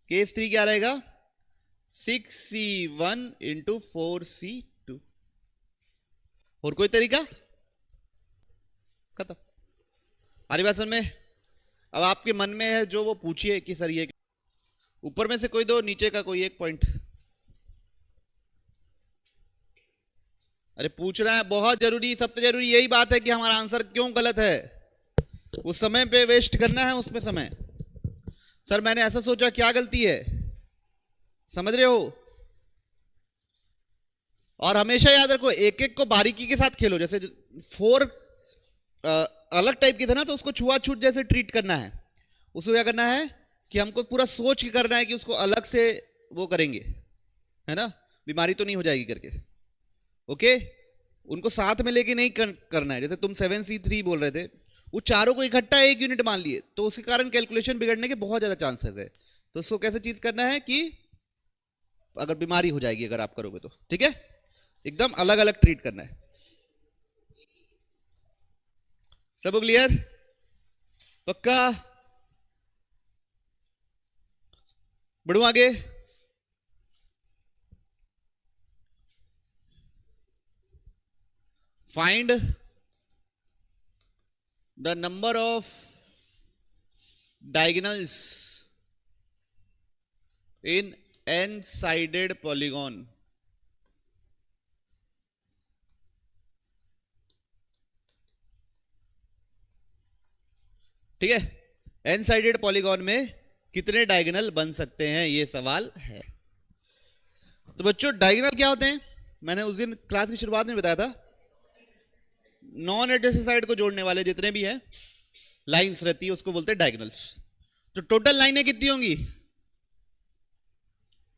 केस 3 क्या रहेगा? 6C1 into 4C2। और कोई तरीका? खत्म। आ रही बात समझ में? अब आपके मन में है जो वो पूछिए कि सर ये ऊपर में से कोई 2, नीचे का कोई 1 पॉइंट। अरे पूछना है बहुत जरूरी, सबसे जरूरी यही बात है कि हमारा आंसर क्यों गलत है। उस समय पे वेस्ट करना है उसमें समय। सर मैंने ऐसा सोचा, क्या गलती है? समझ रहे हो? और हमेशा याद रखो, एक एक को बारीकी के साथ खेलो। जैसे 4 अलग टाइप की था ना, तो उसको छुआछूत जैसे ट्रीट करना है। उसको क्या करना है कि हमको पूरा सोच के करना है कि उसको अलग से वो करेंगे, है ना, बीमारी तो नहीं हो जाएगी करके। ओके, उनको साथ में लेके नहीं करना है। जैसे तुम 7C3 बोल रहे थे, वो चारों को इकट्ठा 1 यूनिट मान लिए तो उसके कारण कैलकुलेशन बिगड़ने के बहुत ज्यादा चांसेस है। तो उसको कैसे चीज करना है कि अगर बीमारी हो जाएगी अगर आप करोगे तो, ठीक है, एकदम अलग अलग ट्रीट करना है। सब क्लियर? पक्का? बढ़ू आगे। Find the number of diagonals in n-sided polygon। ठीक है, n-sided पॉलीगॉन में कितने डायगोनल बन सकते हैं, ये सवाल है। तो बच्चों डायगोनल क्या होते हैं? मैंने उस दिन क्लास की शुरुआत में बताया था नॉन एडजेसेंट साइड को जोड़ने वाले जितने भी हैं लाइंस रहती है उसको बोलते हैं डायगोनल्स। तो टोटल लाइनें कितनी होंगी?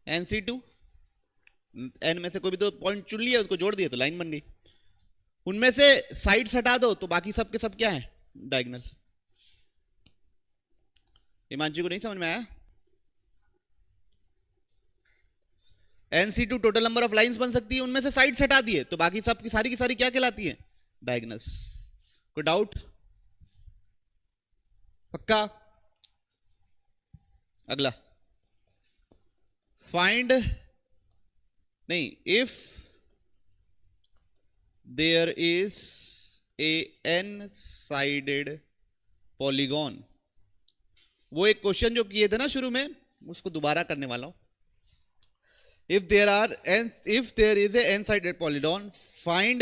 NC2, n में से कोई भी दो पॉइंट चुन लिया उसको जोड़ दिया तो लाइन बन गई। उनमें से साइड्स हटा दो तो बाकी सब के सब क्या है? डायगोनल। हिमांशु को नहीं समझ में आया? NC2 total number of lines बन सकती है, उनमें से साइड्स हटा दिए तो बाकी सब की सारी क्या कहलाती है? डायगोनल्स। कोई डाउट? पक्का? अगला फाइंड, नहीं, if there is a n sided polygon. वो एक क्वेश्चन जो किए थे ना शुरू में, उसको दोबारा करने वाला हूं। if there is a n-sided polygon, find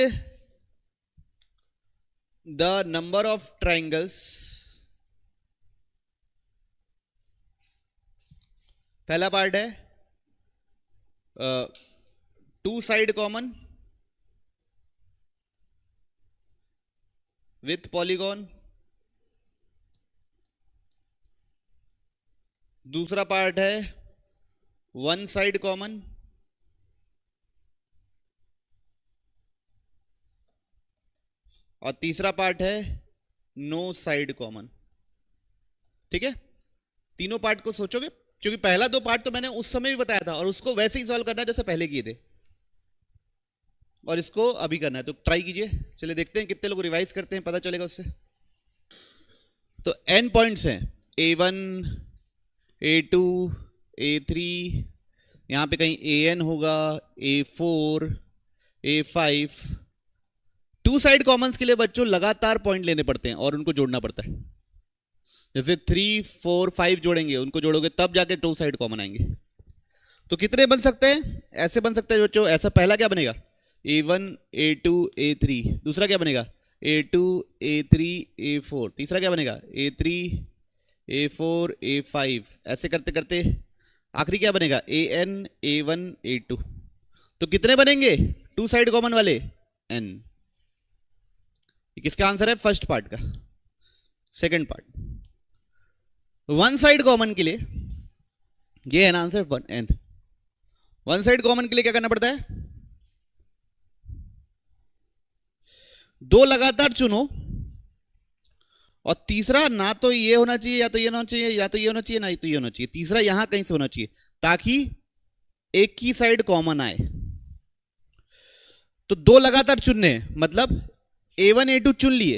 the number of triangles। पहला पार्ट है two side common with polygon. दूसरा पार्ट है वन साइड कॉमन। और तीसरा पार्ट है नो साइड कॉमन। ठीक है, तीनों पार्ट को सोचोगे, क्योंकि पहला दो पार्ट तो मैंने उस समय भी बताया था और उसको वैसे ही सॉल्व करना है जैसे पहले किए थे, और इसको अभी करना है, तो ट्राई कीजिए। चलिए देखते हैं कितने लोग रिवाइज करते हैं, पता चलेगा उससे। तो n पॉइंट्स हैं, A1, A2, A3, यहां पे कहीं AN होगा, A4, A5। To side Commons के लिए बच्चों लगातार पॉइंट लेने पड़ते हैं और उनको जोड़ना पड़ता है। जैसे 3, 4, 5 जोड़ेंगे, उनको जोड़ोगे तब जाके टू साइड कॉमन आएंगे। तो कितने बन सकते हैं? ऐसे बन सकते हैं बच्चों। ऐसा पहला क्या बनेगा? A1, A2, A3। दूसरा क्या बनेगा? A2, A3, A4। तीसरा क्या बनेगा? A3, A4, A5। ऐसे करते करते आखिरी क्या बनेगा? AN, A1, A2। तो कितने बनेंगे टू साइड कॉमन वाले? N। किसका आंसर है? फर्स्ट पार्ट का। Second part, one side common के लिए ये है ना answer, N। One side common के लिए क्या करना पड़ता है? दो लगातार चुनो, और तीसरा ना तो ये होना चाहिए, या तो ये होना चाहिए, या तो ये होना चाहिए, ना तो ये होना चाहिए। तीसरा यहां कहीं से होना चाहिए ताकि एक की साइड कॉमन आए। तो दो लगातार चुनने, मतलब A1, A2 चुन लिए,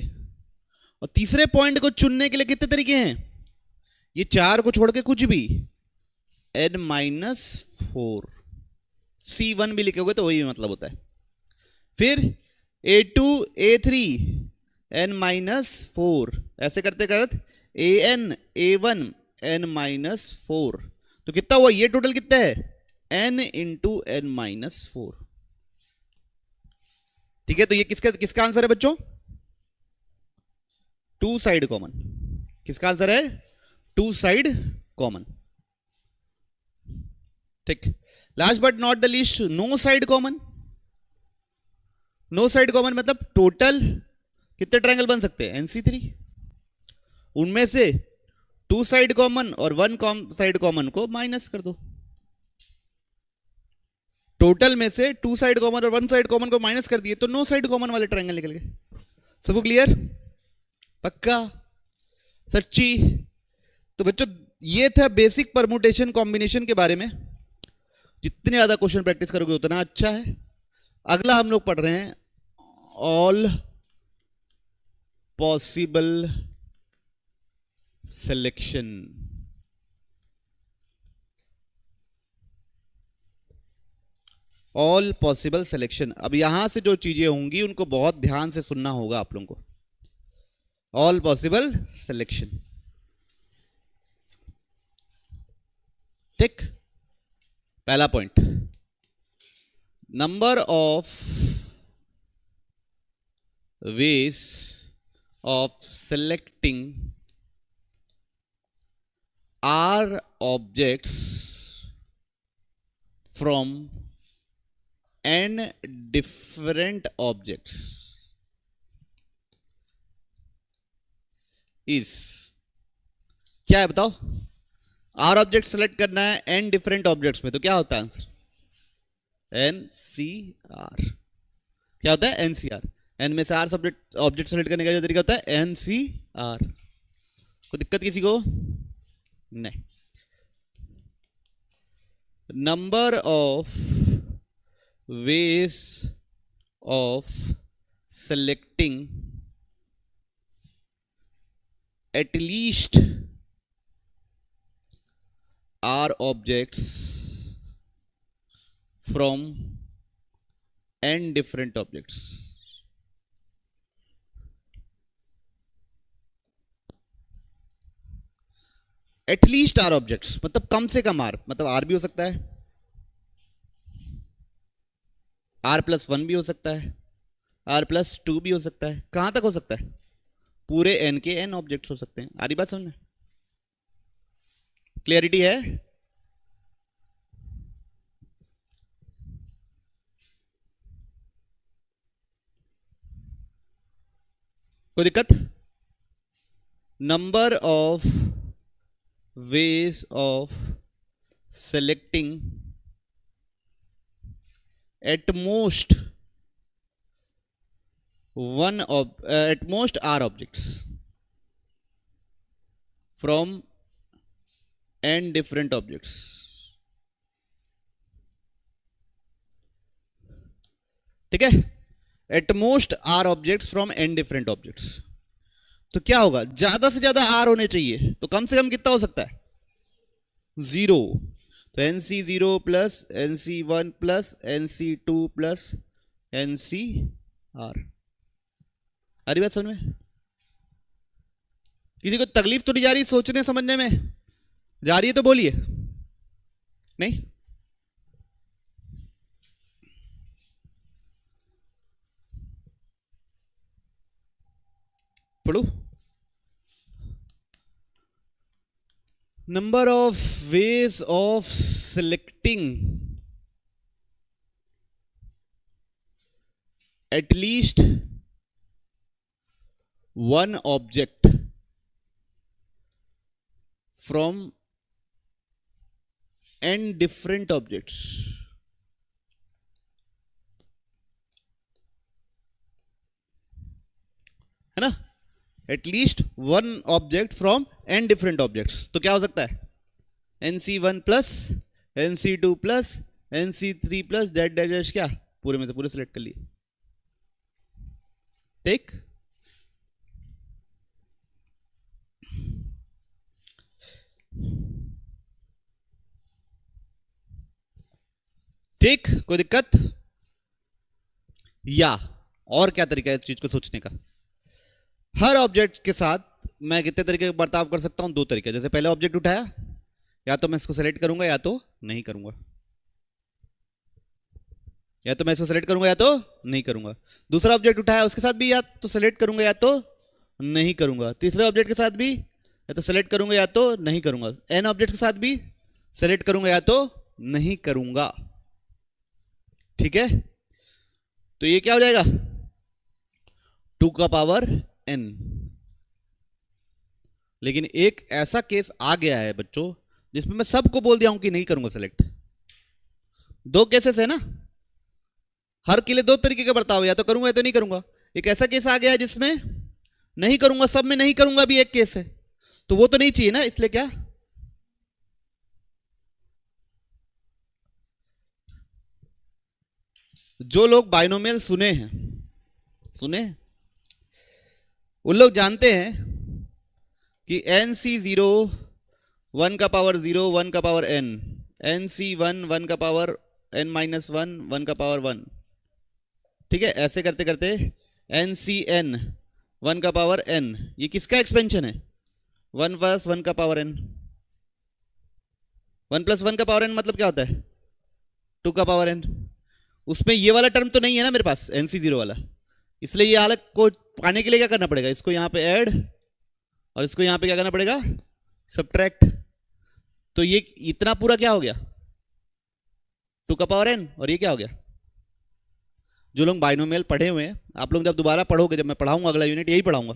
और तीसरे पॉइंट को चुनने के लिए कितने तरीके हैं? ये चार को छोड़ के कुछ भी, n-4। C1 भी लिखे हुए तो वही मतलब होता है। फिर A2, A3, n-4। ऐसे करते करते AN, A1, n-4। तो कितना हुआ? ये टोटल कितना है? n into n-4। ठीक है, तो ये किसका आंसर है बच्चों? Two side common. किसका आंसर है? Two side common. ठीक, last but not the least, no side common. No side common मतलब टोटल कितने ट्रायंगल बन सकते हैं? NC3। उनमें से टू साइड कॉमन और वन साइड कॉमन को माइनस कर दो। टोटल में से टू साइड कॉमन और वन साइड कॉमन को माइनस कर दिए तो नो साइड कॉमन वाले ट्रायंगल निकल गए। सबको क्लियर? पक्का? सच्ची? तो बच्चों ये था बेसिक परमुटेशन कॉम्बिनेशन के बारे में। जितने ज्यादा क्वेश्चन प्रैक्टिस करोगे उतना अच्छा है। अगला हम लोग पढ़ रहे हैं all possible selection. All possible selection. अब यहां से जो चीजें होंगी उनको बहुत ध्यान से सुनना होगा आप लोगों को। ऑल पॉसिबल सिलेक्शन, ठीक। पहला point, number of ways of selecting r objects from n different objects is क्या है बताओ? आर ऑब्जेक्ट सेलेक्ट करना है एन डिफरेंट ऑब्जेक्ट्स में, तो क्या होता है आंसर? एनसीआर। क्या होता है? एनसीआर। एन में से आर ऑब्जेक्ट सेलेक्ट करने का जो तरीका होता है एनसीआर। कोई दिक्कत किसी को? नहीं। Number of ways of selecting at least r objects from n different objects. At least r objects मतलब कम से कम आर, मतलब आर भी हो सकता है, r+1 भी हो सकता है, r+2 भी हो सकता है। कहां तक हो सकता है? पूरे n के n ऑब्जेक्ट्स हो सकते हैं। आ रही बात समझ में? क्लियरिटी है? कोई दिक्कत? Number of ways of selecting at most r objects from n different objects. ठीक है? At most r objects from n different objects. तो क्या होगा? ज्यादा से ज्यादा r होने चाहिए, तो कम से कम कितना हो सकता है? 0। तो nc0 plus nc1 plus nc2 plus ncr। अरे बात समझ में? किसी को तकलीफ तो नहीं जा रही सोचने समझने में? जा रही है तो बोलिए। नहीं? पढ़ो। Number of ways of selecting at least one object from n different objects. है ना? At least one object from n different objects. तो क्या हो सकता है? nc1 plus nc2 plus nc3 plus डेट डैश क्या पूरे में से पूरे सिलेक्ट कर लिए। ठीक? ठीक? कोई दिक्कत? या और क्या तरीका है इस चीज को सोचने का? हर ऑब्जेक्ट के साथ मैं कितने तरीके का बर्ताव कर सकता हूं? 2 तरीके। जैसे पहले ऑब्जेक्ट उठाया, या तो मैं इसको सेलेक्ट करूंगा या तो नहीं करूंगा, या तो मैं इसको सेलेक्ट करूंगा या तो नहीं करूंगा। दूसरा ऑब्जेक्ट उठाया, उसके साथ भी या तो सेलेक्ट करूंगा या तो नहीं करूंगा। तीसरे ऑब्जेक्ट के साथ भी या तो सेलेक्ट करूंगा या तो नहीं करूंगा। n ऑब्जेक्ट के साथ भी सेलेक्ट करूंगा या तो नहीं करूंगा। ठीक है? तो ये क्या हो जाएगा? 2 का पावर n। लेकिन एक ऐसा केस आ गया है बच्चों जिसमें मैं सबको बोल दिया हूं कि नहीं करूंगा सेलेक्ट। 2 केसेस है ना, हर के लिए 2 तरीके का बर्ताव, या तो करूंगा या तो नहीं करूंगा। एक ऐसा केस आ गया है जिसमें नहीं करूंगा, सब में नहीं करूंगा भी एक केस है, तो वो तो नहीं चाहिए ना, इसलिए क्या जो लोग बाइनोमियल सुने उन लोग जानते हैं कि nc0 1 का पावर 0 1 का पावर n, nc1 1 का पावर n-1 1 का पावर 1। ठीक है? ऐसे करते करते ncn 1 का पावर n, ये किसका एक्सपेंशन है? 1 + 1 का पावर n। 1 + 1 का पावर n मतलब क्या होता है? 2 का पावर n। उसमें ये वाला टर्म तो नहीं है ना मेरे पास, nc0 वाला, इसलिए ये हालत को पाने के लिए क्या करना पड़ेगा? इसको यहां पे ऐड और इसको यहां पे क्या करना पड़ेगा? सब्ट्रैक्ट। तो ये इतना पूरा क्या हो गया? 2 का पावर n। और ये क्या हो गया? जो लोग बाइनोमियल पढ़े हुए हैं, आप लोग जब दोबारा पढ़ोगे, जब मैं पढ़ाऊंगा अगला यूनिट यही पढ़ाऊंगा,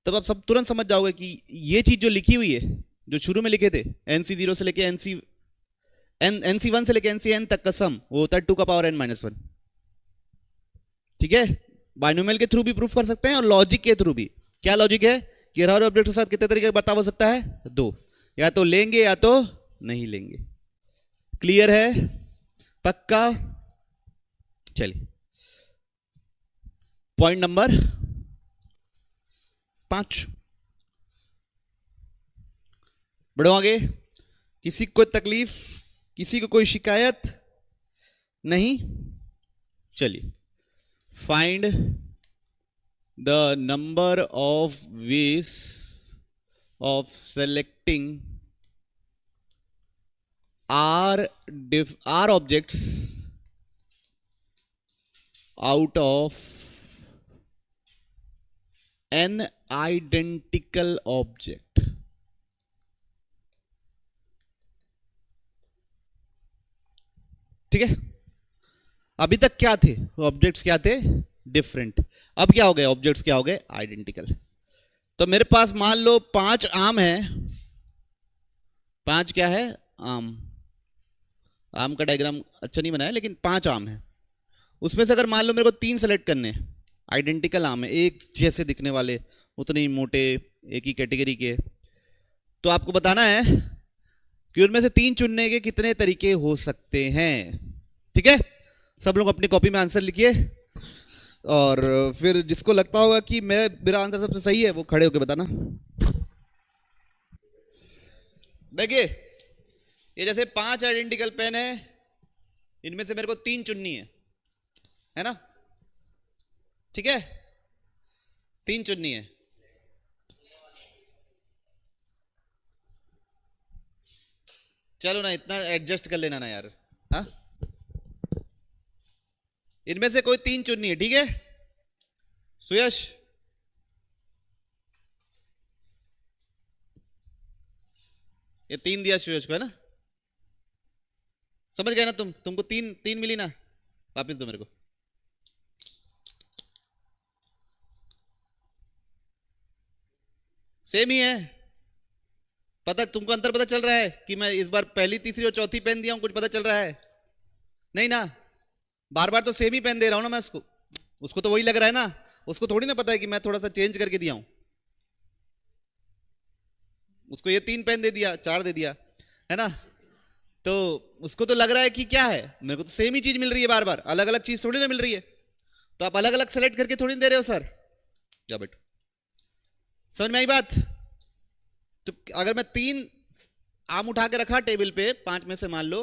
तब आप सब तुरंत समझ जाओगे कि ये चीज जो लिखी हुई है, जो शुरू में लिखे थे NC0 से लेके NC1 से लेके NCN तक का सम, वो होता है 2 का पावर n-1। ठीक है, बाइनोमियल के थ्रू भी प्रूफ कर सकते हैं और लॉजिक के थ्रू भी। क्या लॉजिक है कि हर ऑब्जेक्ट के साथ कितने तरीके का बर्ताव हो सकता है? 2, या तो लेंगे या तो नहीं लेंगे। क्लियर है? पक्का? चलिए पॉइंट नंबर 5, बढ़ो आगे। किसी को तकलीफ, किसी को कोई शिकायत नहीं? चलिए, find the number of ways of selecting R objects out of an identical object। ठीक है, अभी तक क्या थे? ऑब्जेक्ट्स क्या थे? डिफरेंट। अब क्या हो गए? ऑब्जेक्ट्स क्या हो गए? आइडेंटिकल। तो मेरे पास मान लो 5 आम है। 5 क्या है? आम। आम का डायग्राम अच्छा नहीं बनाया, लेकिन 5 आम है। उसमें से अगर मान लो मेरे को 3 सेलेक्ट करने, आइडेंटिकल आम है, एक जैसे दिखने वाले, उतने ही मोटे, एक ही कैटेगरी के, तो आपको बताना है कि उनमें से 3 चुनने के कितने तरीके हो सकते हैं। ठीक है, सब लोग अपनी कॉपी में आंसर लिखिए, और फिर जिसको लगता होगा कि मेरा आंसर सबसे सही है, वो खड़े होकर बताना। देखिए, ये जैसे 5 आइडेंटिकल पेन है, इनमें से मेरे को 3 चुननी है ना? ठीक है, 3 चुननी है। चलो ना, इतना एडजस्ट कर लेना ना यार। हाँ, इनमें से कोई 3 चुननी है। ठीक है सुयश, ये 3 दिया सुयश को, है ना? समझ गए ना तुमको 3 मिली ना? वापस दो मेरे को। सेम ही है। पता, तुमको अंतर पता चल रहा है कि मैं इस बार पहली, तीसरी और चौथी पेन दिया हूं? कुछ पता चल रहा है? नहीं ना? बार बार तो सेम ही पेन दे रहा हूं ना मैं उसको तो वही लग रहा है ना। उसको थोड़ी ना पता है कि मैं थोड़ा सा चेंज करके दिया हूं। उसको ये 3 पेन दे दिया, 4 दे दिया, है ना? तो उसको तो लग रहा है कि क्या है, मेरे को तो सेम ही चीज मिल रही है बार बार, अलग अलग चीज थोड़ी ना मिल रही है। तो आप अलग अलग सेलेक्ट करके थोड़ी दे रहे हो सर। क्या बेटा, समझ में आई बात? तो अगर मैं 3 आम उठा के रखा टेबल पे, 5 में से मान लो,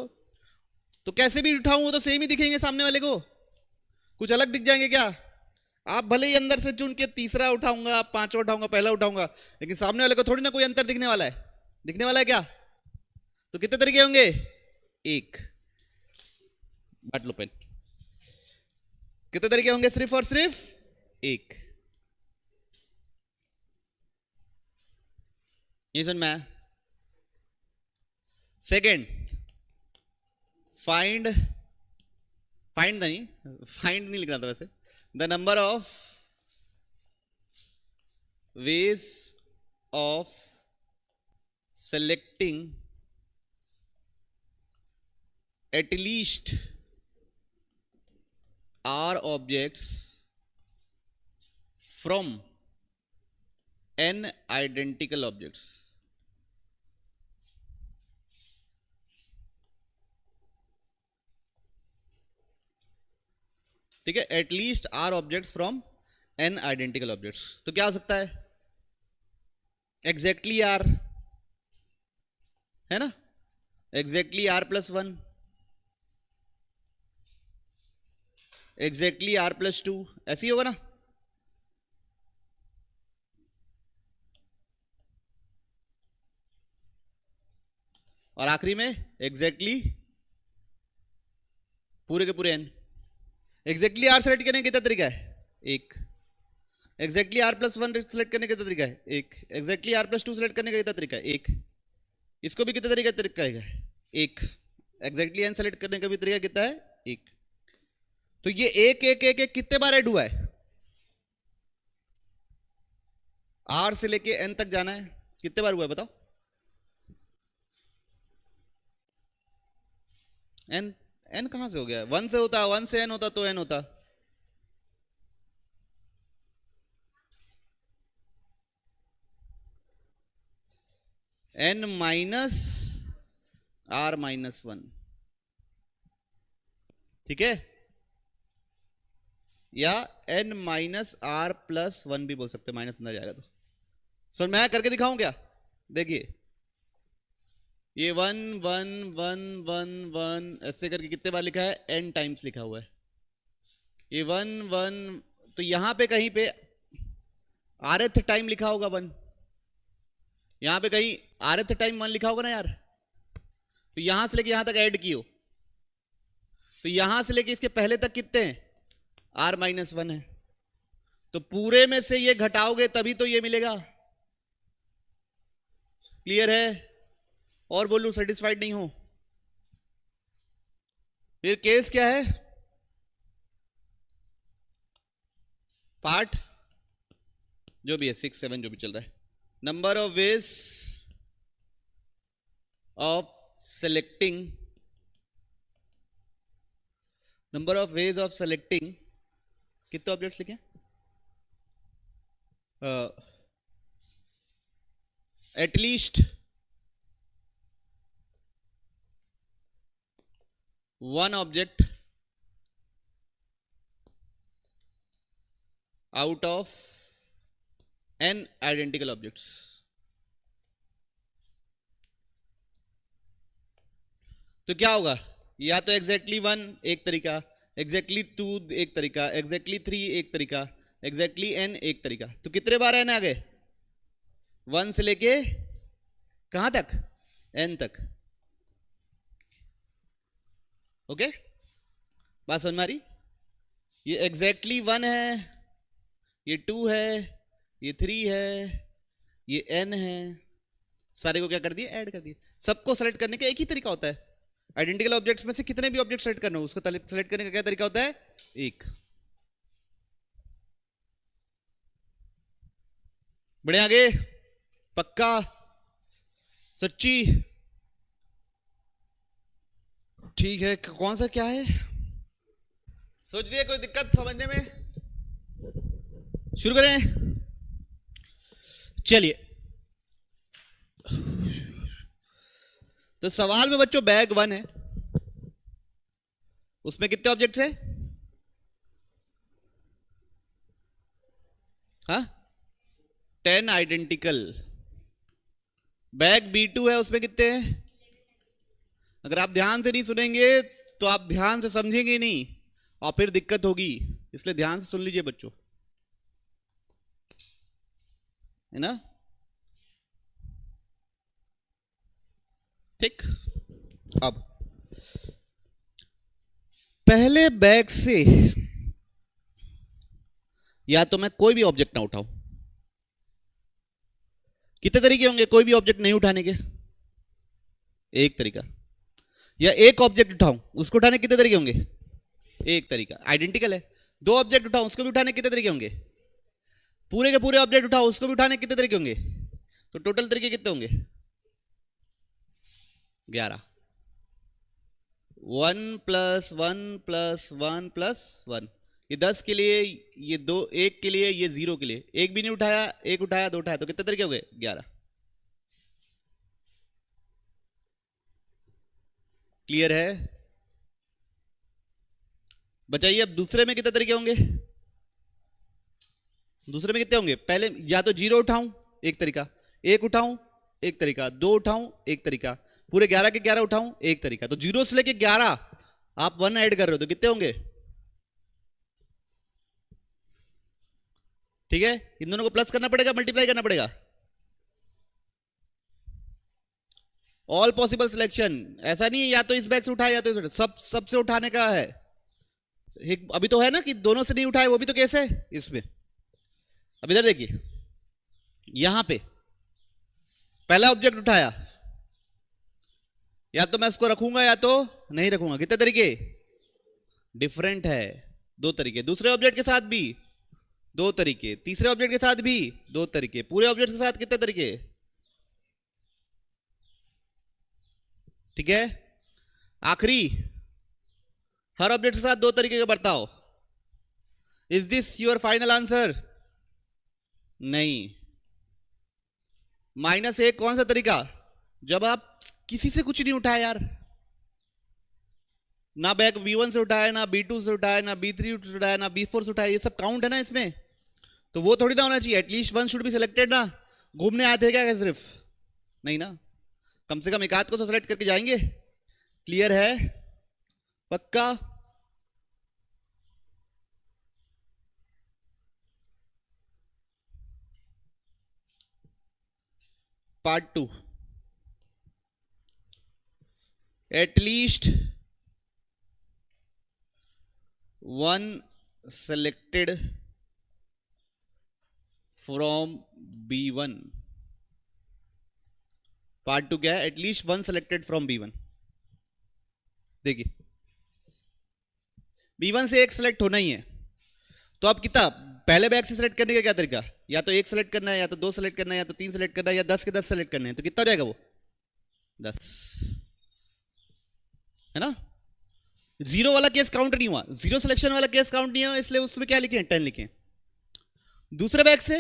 तो कैसे भी उठाऊं वो तो सेम ही दिखेंगे सामने वाले को। कुछ अलग दिख जाएंगे क्या? आप भले ही अंदर से चुन के तीसरा उठाऊंगा, 5वां उठाऊंगा, पहला उठाऊंगा, लेकिन सामने वाले को थोड़ी ना कोई अंतर दिखने वाला है। दिखने वाला है क्या? तो कितने तरीके होंगे? 1। बांट लो पेन। कितने तरीके होंगे? सिर्फ और सिर्फ 1। ये समझ में? सेकेंड, फाइंड नहीं लिखना था वैसे, the number of ways of selecting at least R objects from n identical objects। ठीक है, at least R objects from n identical objects। तो क्या हो सकता है? एग्जैक्टली R, है ना? एग्जैक्टली R+1, एग्जैक्टली R+2, ऐसे ही होगा ना? और आखिरी में एग्जैक्टली पूरे के पूरे n। एग्जैक्टली R सेलेक्ट करने का कितना तरीका है? 1। एग्जैक्टली R+1 सेलेक्ट करने का कितना तरीका है? 1। एग्जैक्टली R+2 सेलेक्ट करने का कितना तरीका है? 1। इसको भी कितना तरीका है? 1। एग्जैक्टली n सेलेक्ट करने का भी तरीका कितना है? 1। तो ये 1 1 1 1 कितने बार ऐड हुआ है? R से लेके N तक जाना है, कितने बार हुआ है बताओ? N कहां से हो गया? 1 से होता, 1 से N होता तो N होता। N माइनस R माइनस 1, ठीक है, या N माइनस R प्लस 1 भी बोल सकते, माइनस अंदर जाएगा तो। सर मैं करके दिखाऊं क्या? देखिए ये 1 1 1 1 1 ऐसे करके कितने बार लिखा है? N टाइम्स लिखा हुआ है। ये 1 1, तो यहां पे कहीं पे rth टाइम लिखा होगा 1, यहां पे कहीं rth टाइम 1 लिखा होगा ना यार। तो यहां से लेके यहां तक ऐड कियो, तो यहां से लेके इसके पहले तक कितने हैं? R माइनस 1 है। तो पूरे में से ये घटाओगे तभी तो ये मिलेगा। क्लियर है? और बोलूं सेटिस्फाइड नहीं हो? फिर केस क्या है? पार्ट जो भी है 6 7 जो भी चल रहा है, number of ways of selecting, number of ways of selecting, कितने ऑब्जेक्ट्स लिखे? At least one object out of n identical objects। तो क्या होगा? या तो एग्जैक्टली 1 एक तरीका, एग्जैक्टली 2 एक तरीका, एग्जैक्टली 3 एक तरीका, एग्जैक्टली n एक तरीका। तो कितने बार n आ गए? 1 से लेके कहां तक? n तक। ओके बात समझ में आ रही? ये एग्जैक्टली 1 है, ये 2 है, ये 3 है, ये n है, सारे को क्या कर दिए? ऐड कर दिए। सबको सेलेक्ट करने का एक ही तरीका होता है। आइडेंटिकल ऑब्जेक्ट्स में से कितने भी ऑब्जेक्ट सेलेक्ट करना हो उसको सेलेक्ट करने का क्या तरीका होता है? एक। बढ़े आगे? पक्का? सच्ची? ठीक है, कौन सा क्या है सोच रही है? कोई दिक्कत समझने में? शुरू करें? चलिए, तो सवाल में बच्चों बैग 1 है, उसमें कितने ऑब्जेक्ट्स है? हाँ 10 आइडेंटिकल। बैग B2 है, उसमें कितने हैं? अगर आप ध्यान से नहीं सुनेंगे तो आप ध्यान से समझेंगे नहीं और फिर दिक्कत होगी, इसलिए ध्यान से सुन लीजिए बच्चों, है ना? ठीक। अब पहले बैग से या तो मैं कोई भी ऑब्जेक्ट ना उठाऊं। कितने तरीके होंगे कोई भी ऑब्जेक्ट नहीं उठाने के? एक तरीका। या एक ऑब्जेक्ट उठाऊं, उसको उठाने कितने तरीके होंगे? एक तरीका, आइडेंटिकल है। दो ऑब्जेक्ट उठाऊं, उसको भी उठाने कितने तरीके होंगे? पूरे के पूरे ऑब्जेक्ट उठाओ, उसको भी उठाने कितने तरीके होंगे? तो टोटल तरीके कितने होंगे? 11। 1 + 1 + 1 + 1, ये 10 के लिए, ये 2, 1 के लिए, ये 0 के लिए। एक भी नहीं उठाया, एक उठाया, 2 उठाया, तो कितने तरीके हो गए? 11। क्लियर है? बचाइए अब दूसरे में कितने तरीके होंगे? दूसरे में कितने होंगे? पहले या तो 0 उठाऊं, एक तरीका, 1 उठाऊं, एक तरीका, 2 उठाऊं, एक तरीका, पूरे 11 के 11 उठाऊं, एक तरीका। तो 0 से लेके 11 आप 1 ऐड कर रहे हो तो कितने होंगे? ठीक है, इन दोनों को प्लस करना पड़ेगा, मल्टीप्लाई करना पड़ेगा। ऑल पॉसिबल सिलेक्शन, ऐसा नहीं है या तो इस बैग से उठाए या तो इस, सब से उठाने का है। अभी तो है ना कि दोनों से नहीं उठाए, वो भी तो केस है इसमें। अब इधर देखिए, यहां पे पहला ऑब्जेक्ट उठाया, या तो मैं इसको रखूंगा या तो नहीं रखूंगा। कितने तरीके? डिफरेंट है, 2 तरीके। दूसरे ऑब्जेक्ट के साथ भी दो तरीके, तीसरे ऑब्जेक्ट के साथ भी दो तरीके, पूरे ऑब्जेक्ट के साथ कितने तरीके? ठीक है, आखिरी, हर ऑब्जेक्ट के साथ दो तरीके का बर्ताव। Is this your final answer? नहीं। -1 कौन सा तरीका? जब आप किसी से कुछ नहीं उठाए यार, ना बैक B1 से उठाए, ना B2 से उठाए, ना B3 से उठाए, ना B4 से उठाए, ये सब काउंट है ना इसमें, तो वो थोड़ी ना होना चाहिए। At least one should be selected ना। घूमने आए थे क्या सिर्फ? नहीं ना, कम से कम एक आध को तो सिलेक्ट करके जाएंगे। क्लियर है? पक्का? Part 2, at least one selected from B1। Part 2 क्या है? At least one selected from B1। देखिए, B1 से एक सेलेक्ट होना ही है, तो अब कितना पहले बैग से सेलेक्ट करने का क्या तरीका? या तो एक सेलेक्ट करना है, या तो दो सेलेक्ट करना है, या तो तीन सेलेक्ट करना है, या 10 के 10 सेलेक्ट करने हैं, तो कितना हो जाएगा वो? 10, है ना? जीरो वाला केस काउंट नहीं हुआ, जीरो सिलेक्शन वाला केस काउंट नहीं हुआ, इसलिए उसमें क्या लिखे? 10 लिखे। दूसरे बैग से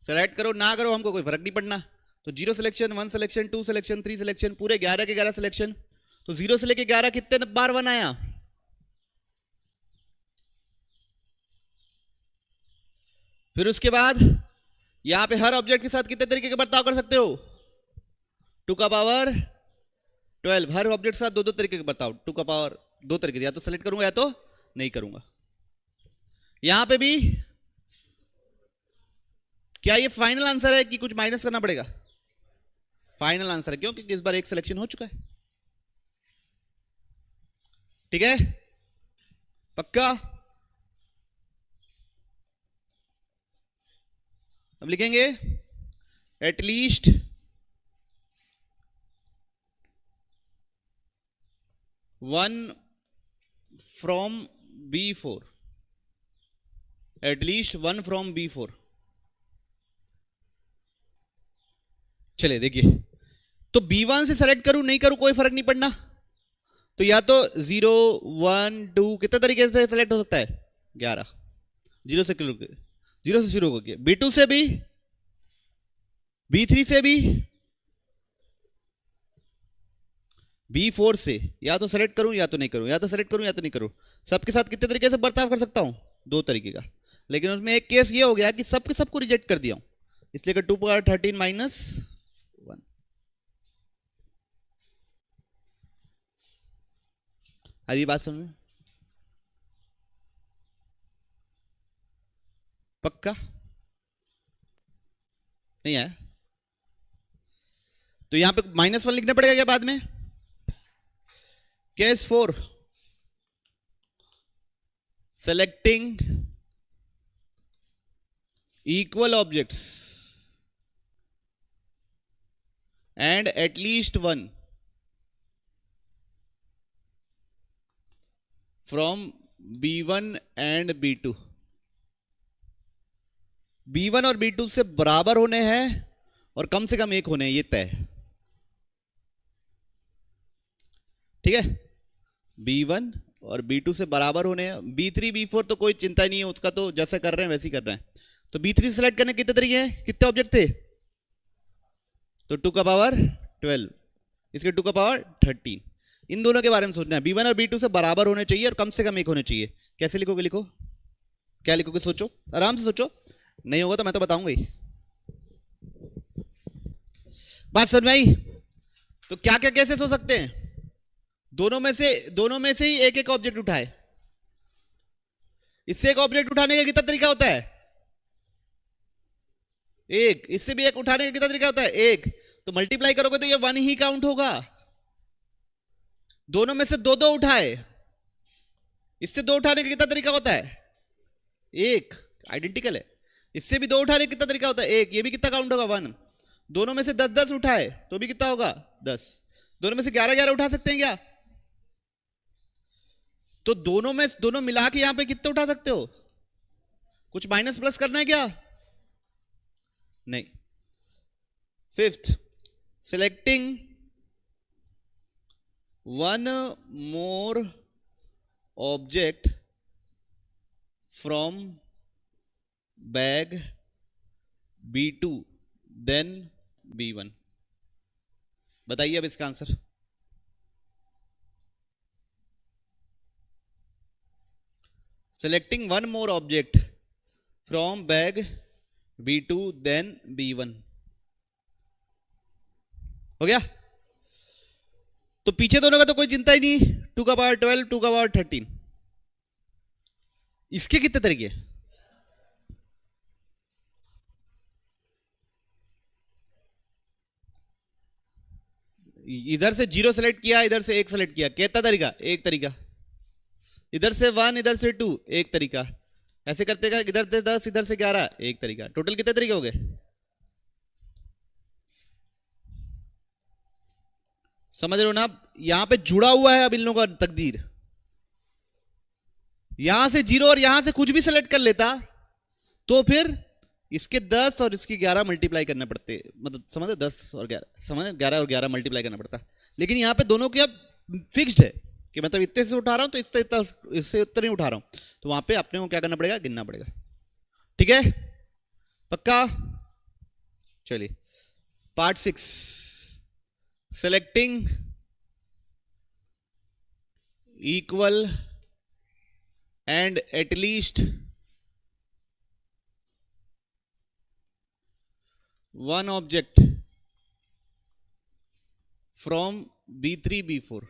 सेलेक्ट करो ना करो हमको कोई फर्क नहीं पड़ना, तो 0 सिलेक्शन, 1 सिलेक्शन, 2 सिलेक्शन, 3 सिलेक्शन, पूरे 11 के 11 सिलेक्शन। तो 0 से लेके 11 कितने बार 1 आया? फिर उसके बाद यहां पे हर ऑब्जेक्ट के साथ कितने तरीके का बर्ताव कर सकते हो? 2 का पावर 12, हर ऑब्जेक्ट के साथ दो दो तरीके का बर्ताव, 2 का पावर 2 तरीके, या तो सेलेक्ट करूंगा या तो नहीं करूंगा। यहां पे भी क्या ये फाइनल आंसर है कि कुछ माइनस करना पड़ेगा? फाइनल आंसर है, क्यों? क्योंकि इस बार एक सिलेक्शन हो चुका है। ठीक है, पक्का? अब लिखेंगे at least one from B4, at least one from B4। चले देखिए, तो B1 से सेलेक्ट करूं नहीं करूं कोई फर्क नहीं पड़ना, तो या तो 0, 1, 2 कितने तरीके से सेलेक्ट हो सकता है? 11, 0 से शुरू होके, B2 से भी, B3 से भी, B4 से, या तो सेलेक्ट करूं या तो नहीं करूं, या तो सेलेक्ट करूं या तो नहीं करूं। सबके साथ कितने तरीके से बर्ताव कर सकता हूं? 2 तरीके का। लेकिन उसमें एक केस ये हो गया कि सबके सबको रिजेक्ट कर दिया हूं, इसलिए 2 पावर 13 माइनस 1। अरे बात समझ में? पक्का? नहीं है तो यहां पे -1 लिखना पड़ेगा क्या बाद में? Case 4, selecting equal objects and at least one from B1 and B2। B1 और B2 से बराबर होने हैं और कम से कम एक होने हैं, ये तय है। ठीक है, B1 और B2 से बराबर होने हैं। B3 B4 तो कोई चिंता नहीं है, उसका तो जैसे कर रहे हैं वैसे ही कर रहे हैं। तो B3 सेलेक्ट करने कितने तरीके हैं? कितने ऑब्जेक्ट थे? तो 2 का पावर 12, इसके 2 का पावर 13। इन दोनों के बारे में सोचना है। B1 और B2 से बराबर होने चाहिए और कम से कम एक होने चाहिए। कैसे लिखोगे? लिखो, क्या लिखोगे? सोचो, आराम से सोचो, नहीं होगा तो मैं तो बताऊंगा ही। बात समझ में आई? तो क्या क्या कैसे हो सकते हैं? दोनों में से ही एक एक ऑब्जेक्ट उठाए। इससे एक ऑब्जेक्ट उठाने का कितना तरीका होता है? एक। इससे भी एक उठाने का कितना तरीका होता है? एक। तो मल्टीप्लाई करोगे तो ये 1 ही काउंट होगा। दोनों में से दो दो उठाए, इससे 2 उठाने का कितना तरीका होता है? एक। आइडेंटिकल है। इससे भी 2 उठाने का कितना तरीका होता है? एक। ये भी कितना काउंट होगा? 1। दोनों में से 10-10 उठाए तो भी कितना होगा? 10। दोनों में से 11-11 उठा सकते हैं क्या? तो दोनों मिला के यहां पे कितने उठा सकते हो? कुछ माइनस प्लस करना है क्या? नहीं. Fifth, selecting one more object from bag B2 then B1. बताइए अब इसका answer. Selecting one more object from bag B2 then B1. हो गया. तो पीछे दोनों का तो कोई चिंता ही नहीं. 2 का पावर 12, 2 का पावर 13. इसके कितने तरीके? इधर से 0 सेलेक्ट किया, इधर से 1 सेलेक्ट किया. कितना तरीका? एक तरीका. इधर से 1, इधर से 2, एक तरीका. ऐसे करते का इधर से 10, इधर से 11, एक तरीका. टोटल कितने तरीके हो गए? समझ रहे हो ना? यहां पे जुड़ा हुआ है अब इन लोगों का तकदीर. यहां से 0 और यहां से कुछ भी सेलेक्ट कर लेता तो फिर इसके 10 और इसकी 11 मल्टीप्लाई करने पड़ते. मतलब समझे? 10 और 11, समझे? 11 और 11 मल्टीप्लाई करना पड़ता. लेकिन यहां पे दोनों की अब फिक्स्ड है कि मतलब इतने से उठा रहा हूं तो इतना इतना, इससे उतना नहीं उठा रहा हूं. तो वहां पे अपने को क्या करना पड़ेगा? गिनना पड़ेगा. ठीक है? पक्का? चलिए part 6, selecting equal and at least one object from B3 B4.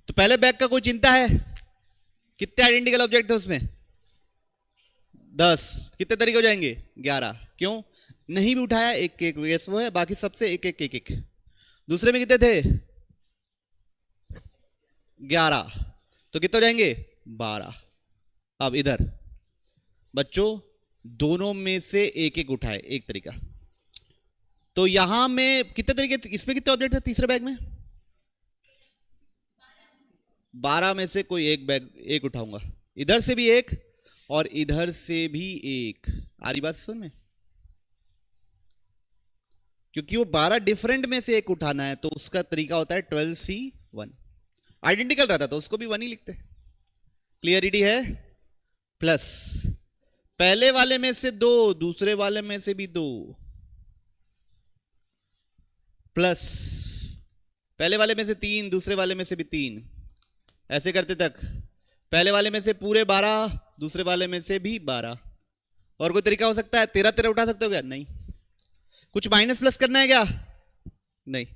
तो पहले बैग का कोई चिंता है? कितने आइडेंटिकल ऑब्जेक्ट है उसमें? 10. कितने तरीके हो जाएंगे? 11. क्यों? नहीं भी उठाया, एक एक यस वो है, बाकी सबसे एक एक एक एक. दूसरे में कितने थे? 11. तो कितने हो जाएंगे? 12. अब इधर बच्चों दोनों में से एक एक उठाए, एक तरीका. तो यहां में कितने तरीके? इसमें कितने ऑब्जेक्ट थे तीसरे बैग में? 12 में से कोई एक बैग एक उठाऊंगा. इधर से भी एक और इधर से भी एक. आ रही बात सुन में? क्योंकि वो 12 डिफरेंट में से एक उठाना है तो उसका तरीका होता है 12C1. आइडेंटिकल रहता तो उसको भी 1 ही लिखते. क्लियरिटी है? प्लस पहले वाले में से 2, दूसरे वाले में से भी 2, प्लस पहले वाले में से 3, दूसरे वाले में से भी 3. ऐसे करते तक पहले वाले में से पूरे 12, दूसरे वाले में से भी 12. और कोई तरीका हो सकता है? 13 13 उठा सकते हो क्या? नहीं. कुछ माइनस प्लस करना है क्या? नहीं.